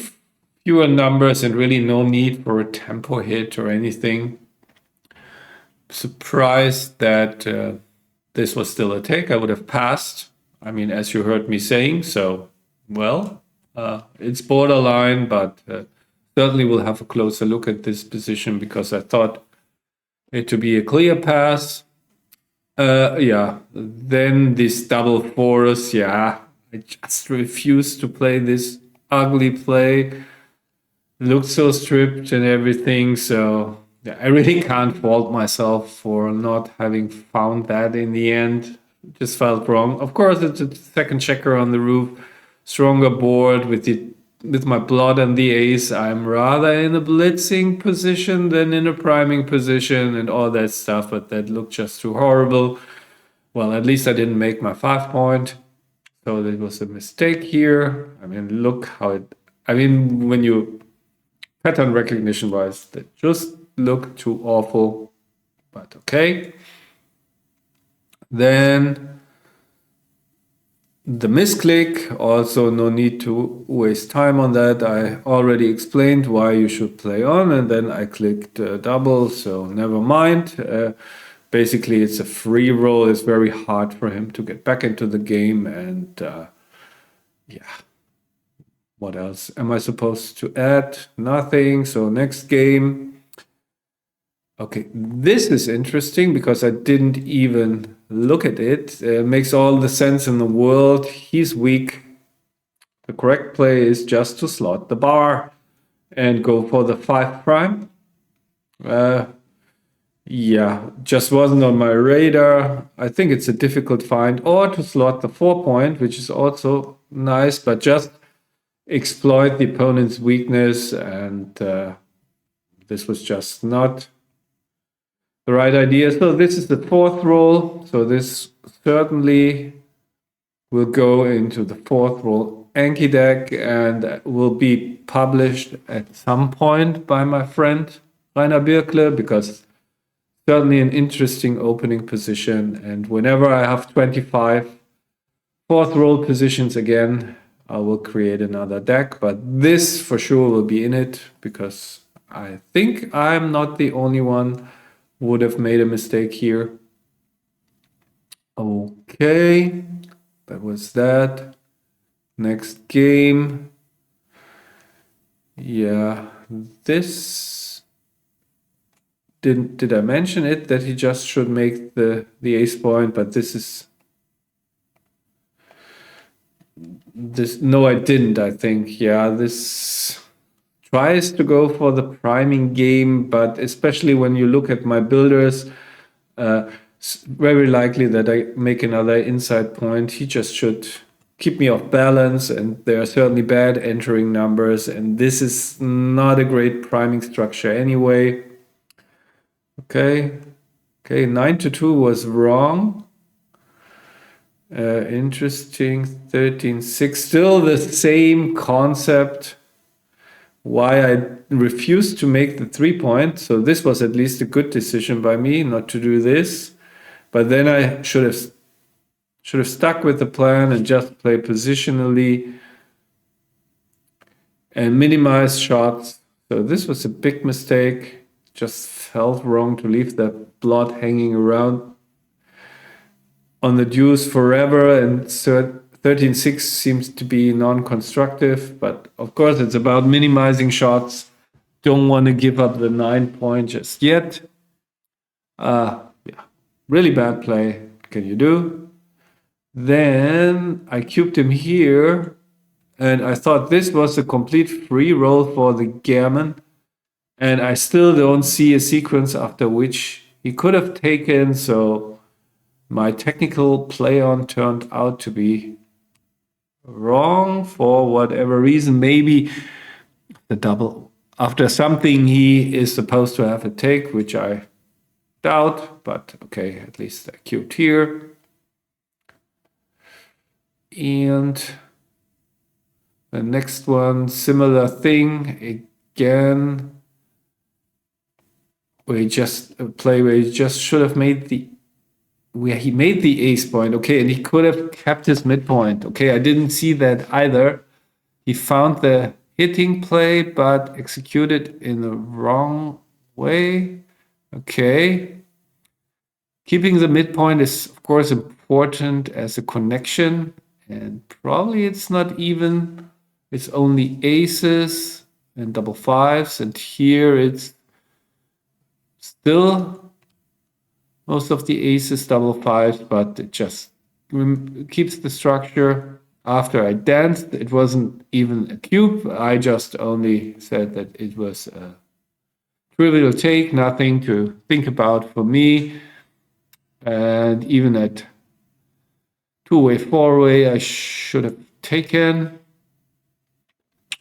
fewer numbers and really no need for a tempo hit or anything. Surprised that this was still a take. I would have passed. I mean, as you heard me saying, so, well, it's borderline, but certainly we'll have a closer look at this position because I thought it to be a clear pass. Yeah, then this double force, yeah, I just refuse to play this ugly play. Looked so stripped and everything, so yeah, I really can't fault myself for not having found that in the end. Just felt wrong. Of course, it's a second checker on the roof, stronger board with my blood and the ace. I'm rather in a blitzing position than in a priming position and all that stuff, but that looked just too horrible. Well, at least I didn't make my 5 point. So that was a mistake here. I mean, look how it, I mean, when you pattern recognition wise, that just look too awful, but okay. Then the misclick, also no need to waste time on that. I already explained why you should play on, and then I clicked double, so never mind. Basically, it's a free roll. It's very hard for him to get back into the game, and yeah. What else am I supposed to add? Nothing. So next game. Okay, this is interesting because I didn't even look at it. Makes all the sense in the world. He's weak. The correct play is just to slot the bar and go for the 5 prime. Yeah, just wasn't on my radar. I think it's a difficult find. Or to slot the 4 point, which is also nice, but just exploit the opponent's weakness, and this was just not the right idea. So this is the 4th roll. So this certainly will go into the 4th roll Anki deck and will be published at some point by my friend Rainer Birkle, because certainly an interesting opening position. And whenever I have 25 4th roll positions again, I will create another deck, but this for sure will be in it because I think I'm not the only one who would have made a mistake here. Okay, that was that. Next game. Yeah, this did I mention it that he just should make the ace point, but this is this, no, I didn't, I think. Yeah, this tries to go for the priming game, but especially when you look at my builders, very likely that I make another inside point. He just should keep me off balance, and there are certainly bad entering numbers, and this is not a great priming structure anyway. Okay, 9-2 was wrong. Interesting. 13-6, still the same concept. Why I refused to make the 3 point. So this was at least a good decision by me not to do this. But then I should have stuck with the plan and just play positionally and minimize shots. So this was a big mistake. Just felt wrong to leave that blood hanging around on the deuce forever, and 13 13-6 seems to be non-constructive, but of course it's about minimizing shots. Don't want to give up the 9 point just yet. Yeah, really bad play. What can you do? Then I cubed him here, and I thought this was a complete free roll for the gammon, and I still don't see a sequence after which he could have taken, so my technical play on turned out to be wrong for whatever reason. Maybe the double after something he is supposed to have a take, which I doubt, but okay, at least I cubed here. And the next one, similar thing again. Where he just should have made he made the ace point, okay, and he could have kept his midpoint. Okay, I didn't see that either. He found the hitting play, but executed in the wrong way. Okay. Keeping the midpoint is, of course, important as a connection, and probably it's not even, it's only aces and double fives, and here it's still most of the aces, double fives, but it just keeps the structure. After I danced, it wasn't even a cube. I just only said that it was a trivial take, nothing to think about for me. And even at two-way, four-way, I should have taken.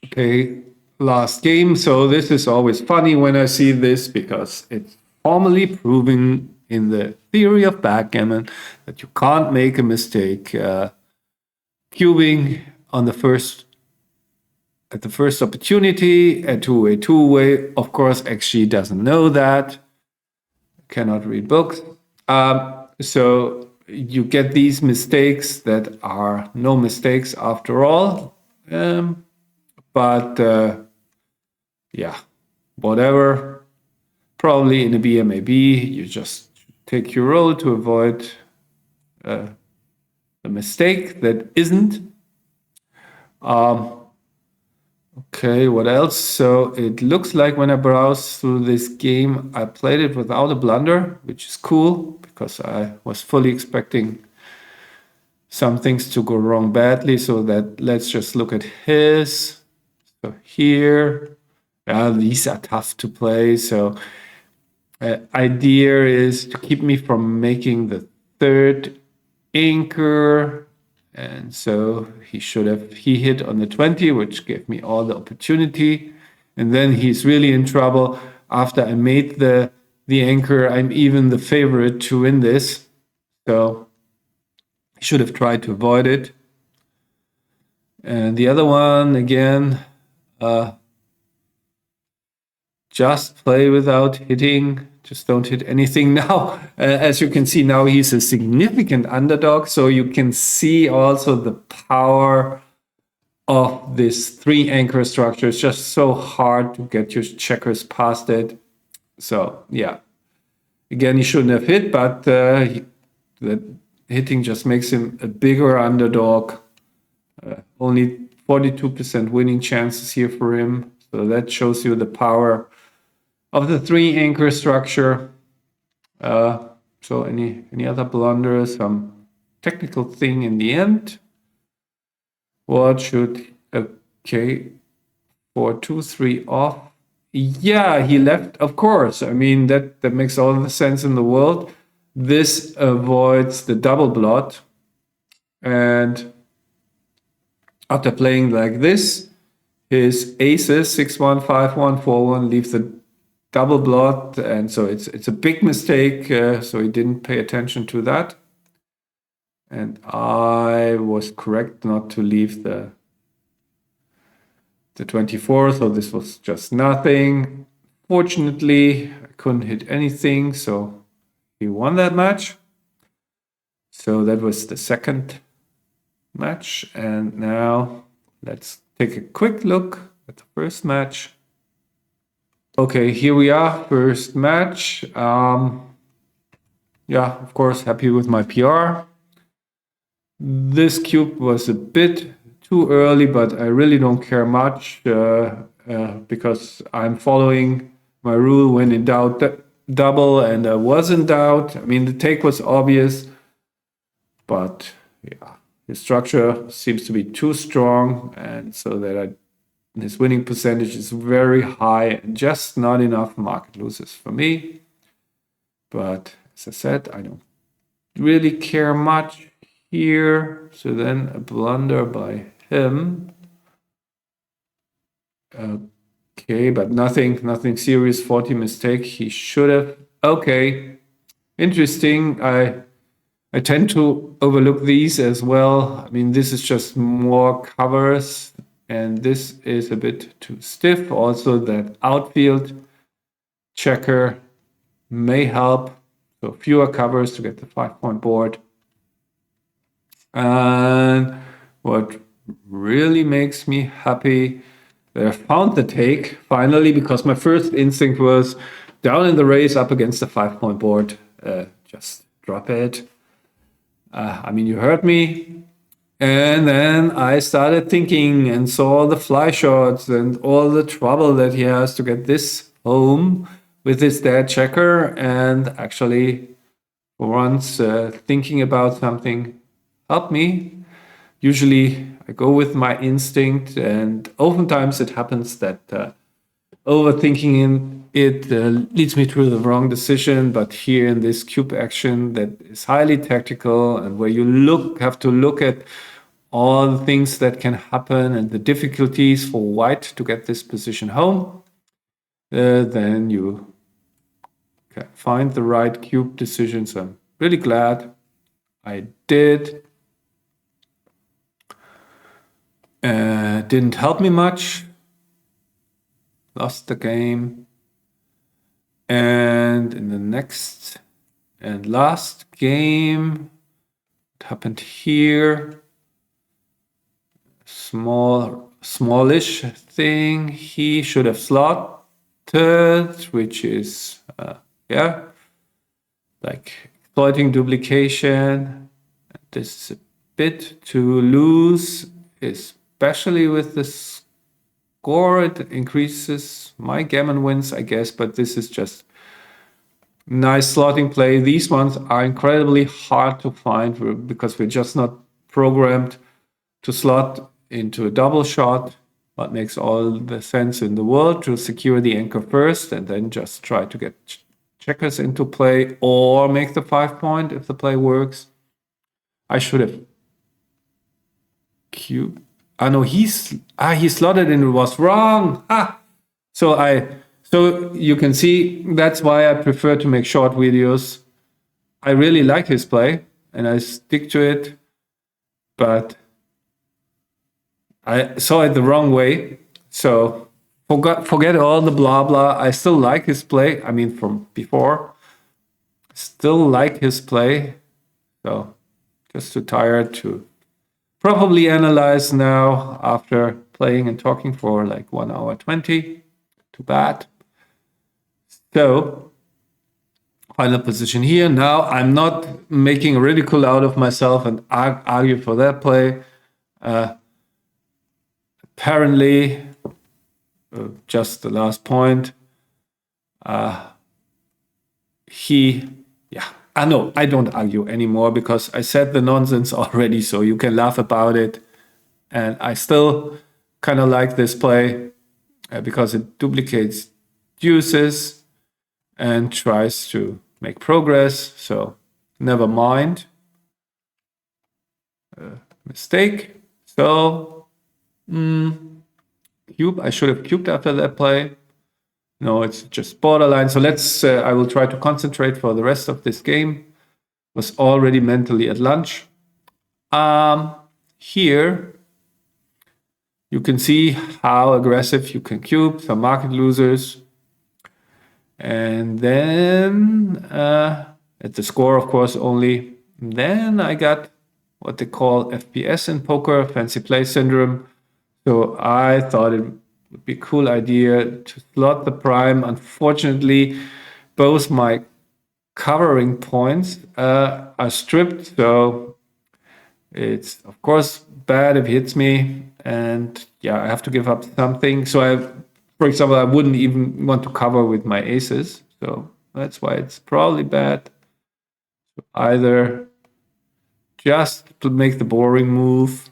Okay, last game. So this is always funny when I see this because it's formally proven in the theory of backgammon that you can't make a mistake cubing on the first opportunity at two-way. Of course, XG doesn't know that. Cannot read books. So you get these mistakes that are no mistakes after all. But yeah, whatever. Probably in a BMAB, you just take your roll to avoid a mistake that isn't. Okay, what else? So it looks like when I browse through this game, I played it without a blunder, which is cool because I was fully expecting some things to go wrong badly. So that let's just look at his. So here, these are tough to play. So idea is to keep me from making the third anchor. And so he hit on the 20, which gave me all the opportunity. And then he's really in trouble. After I made the anchor, I'm even the favorite to win this. So I should have tried to avoid it. And the other one, again, just play without hitting. Just don't hit anything now. As you can see now, he's a significant underdog. So you can see also the power of this three anchor structure. It's just so hard to get your checkers past it. So yeah, again, he shouldn't have hit, but the hitting just makes him a bigger underdog. Only 42% winning chances here for him. So that shows you the power of the three anchor structure. So any other blunders, some technical thing in the end. What should, okay, 4-2-3 off. Yeah, he left, of course. I mean, that makes all the sense in the world. This avoids the double blot. And after playing like this, his aces, 6-1, 5-1, 4-1, leave the double blot, and so it's a big mistake. So he didn't pay attention to that, and I was correct not to leave the 24. So this was just nothing. Fortunately, I couldn't hit anything, so he won that match. So that was the second match, and now let's take a quick look at the first match. Okay, here we are, first match. Yeah, of course, happy with my PR. This cube was a bit too early, but I really don't care much because I'm following my rule when in doubt double, and I was in doubt. I mean, the take was obvious, but yeah, his structure seems to be too strong, and so that his winning percentage is very high and just not enough market losers for me. But as I said, I don't really care much here. So then a blunder by him. Okay, but nothing serious. 40 mistake. He should have. Okay, interesting. I tend to overlook these as well. I mean, this is just more covers, and this is a bit too stiff. Also, that outfield checker may help. So fewer covers to get the 5-point board. And what really makes me happy that I found the take finally, because my first instinct was down in the race up against the 5-point board. Just drop it. I mean, you heard me. And then I started thinking and saw the fly shots and all the trouble that he has to get this home with his dead checker. And actually, for once, thinking about something helped me. Usually, I go with my instinct, and oftentimes it happens that overthinking it leads me to the wrong decision. But here in this cube action that is highly tactical and where you have to look at all the things that can happen and the difficulties for white to get this position home, then you can find the right cube decision. So I'm really glad I did. Didn't help me much. Lost the game. And in the next and last game, what happened here? Smallish thing. He should have slotted, which is, like exploiting duplication. This is a bit too loose, especially with the score. It increases my gammon wins, I guess, but this is just nice slotting play. These ones are incredibly hard to find because we're just not programmed to slot into a double shot. What makes all the sense in the world to secure the anchor first and then just try to get checkers into play or make the 5-point if the play works. I should have cubed. No, he slotted and it was wrong. So you can see that's why I prefer to make short videos. I really like his play and I stick to it, but I saw it the wrong way. So forget all the blah blah. I still like his play. I mean, from before, still like his play. So just too tired to probably analyze now after playing and talking for like 1 hour 20. Too bad. So final position here. Now I'm not making a ridicule out of myself and argue for that play. Apparently, just the last point, I don't argue anymore because I said the nonsense already, so you can laugh about it. And I still kind of like this play because it duplicates deuces and tries to make progress. So never mind. Mistake. So cube. I should have cubed after that play. No, it's just borderline. So I will try to concentrate for the rest of this game. Was already mentally at lunch. Here, you can see how aggressive you can cube, some market losers. And then, at the score, of course, only. Then I got what they call FPS in poker, fancy play syndrome. So I thought it would be a cool idea to slot the prime. Unfortunately, both my covering points are stripped. So it's of course bad if it hits me, and yeah, I have to give up something. So for example, I wouldn't even want to cover with my aces. So that's why it's probably bad. So either just to make the boring move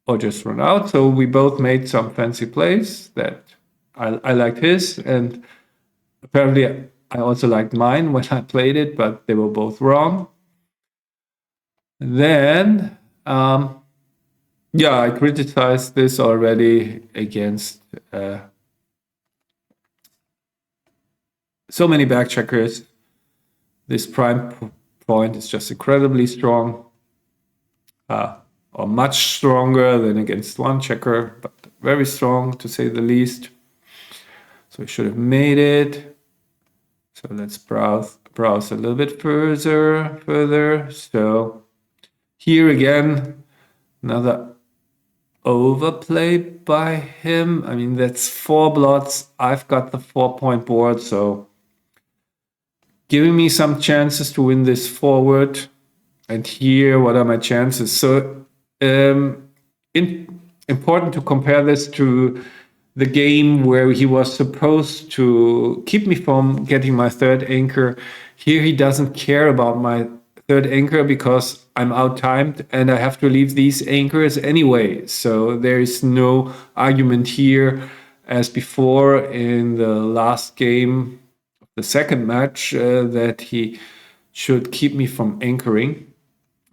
or just run out. So we both made some fancy plays that I liked his, and apparently I also liked mine when I played it, but they were both wrong. Then, yeah, I criticized this already against so many backcheckers. This prime point is just incredibly strong, or much stronger than against one checker, but very strong to say the least. So we should have made it. So let's browse a little bit further. So here again, another overplay by him. I mean, that's 4 blots. I've got the 4-point board, so giving me some chances to win this forward. And here, what are my chances? So important to compare this to the game where he was supposed to keep me from getting my third anchor. Here he doesn't care about my third anchor because I'm out-timed and I have to leave these anchors anyway. So there is no argument here as before in the last game, the second match, that he should keep me from anchoring,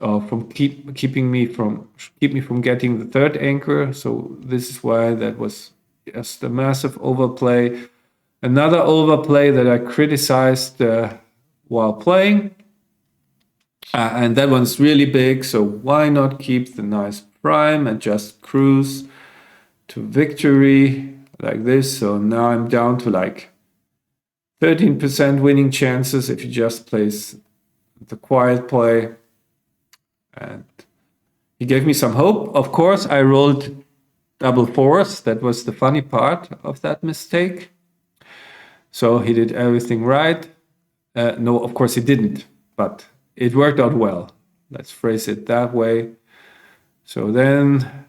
or from keep me from getting the third anchor. So this is why that was just a massive overplay. Another overplay that I criticized while playing. And that one's really big, so why not keep the nice prime and just cruise to victory like this? So now I'm down to like 13% winning chances if you just place the quiet play. And he gave me some hope. Of course, I rolled double 4s. That was the funny part of that mistake. So he did everything right. No, of course he didn't, but it worked out well. Let's phrase it that way. So then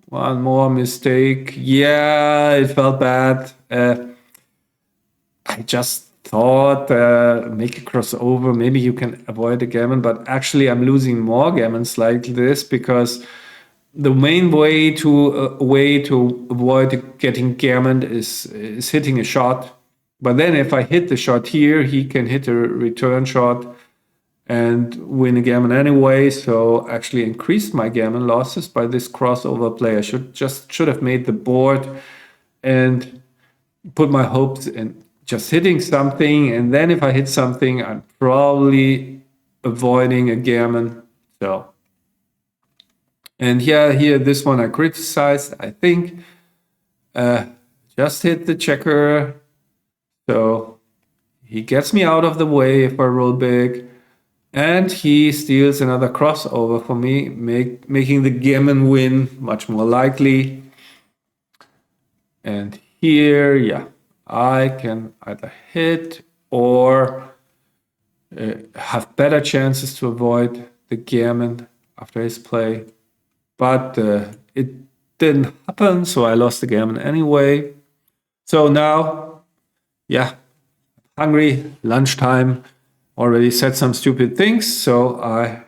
one more mistake. Yeah, it felt bad. I just thought make a crossover. Maybe you can avoid the gammon, but actually I'm losing more gammons like this because the main way to avoid getting gammoned is hitting a shot. But then if I hit the shot here, he can hit a return shot and win a gammon anyway. So actually increased my gammon losses by this crossover play. I should have made the board and put my hopes in just hitting something. And then if I hit something, I'm probably avoiding a gammon. So, and yeah, here, this one I criticized, I think. Just hit the checker. So he gets me out of the way if I roll big. And he steals another crossover for me, making the gammon win much more likely. And here, yeah, I can either hit or have better chances to avoid the gammon after his play. But it didn't happen, so I lost the gammon anyway. So now, yeah, hungry, lunchtime. Already said some stupid things, so I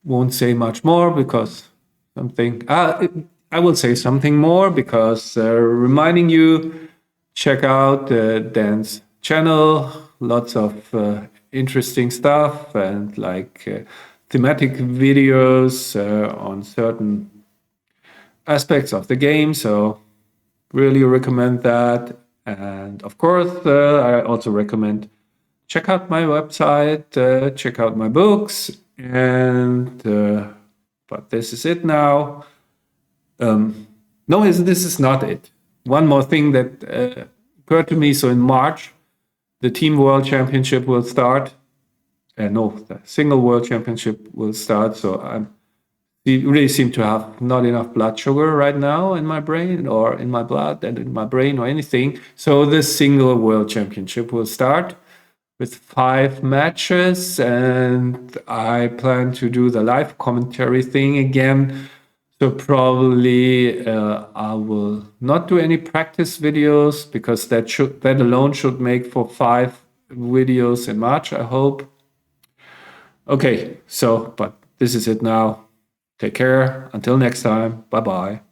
won't say much more because I will say something more because reminding you, check out Dan's channel, lots of interesting stuff and like thematic videos on certain aspects of the game. So really recommend that. And of course, I also recommend check out my website, check out my books, and but this is it now. No, this is not it. One more thing that occurred to me. So in March, the Team World Championship will start. The Single World Championship will start. So I really seem to have not enough blood sugar right now in my brain or in my blood and in my brain or anything. So the Single World Championship will start. with 5 matches, and I plan to do the live commentary thing again. So probably I will not do any practice videos because that alone should make for 5 videos in March, I hope. Okay, so but this is it now. Take care. Until next time. Bye bye.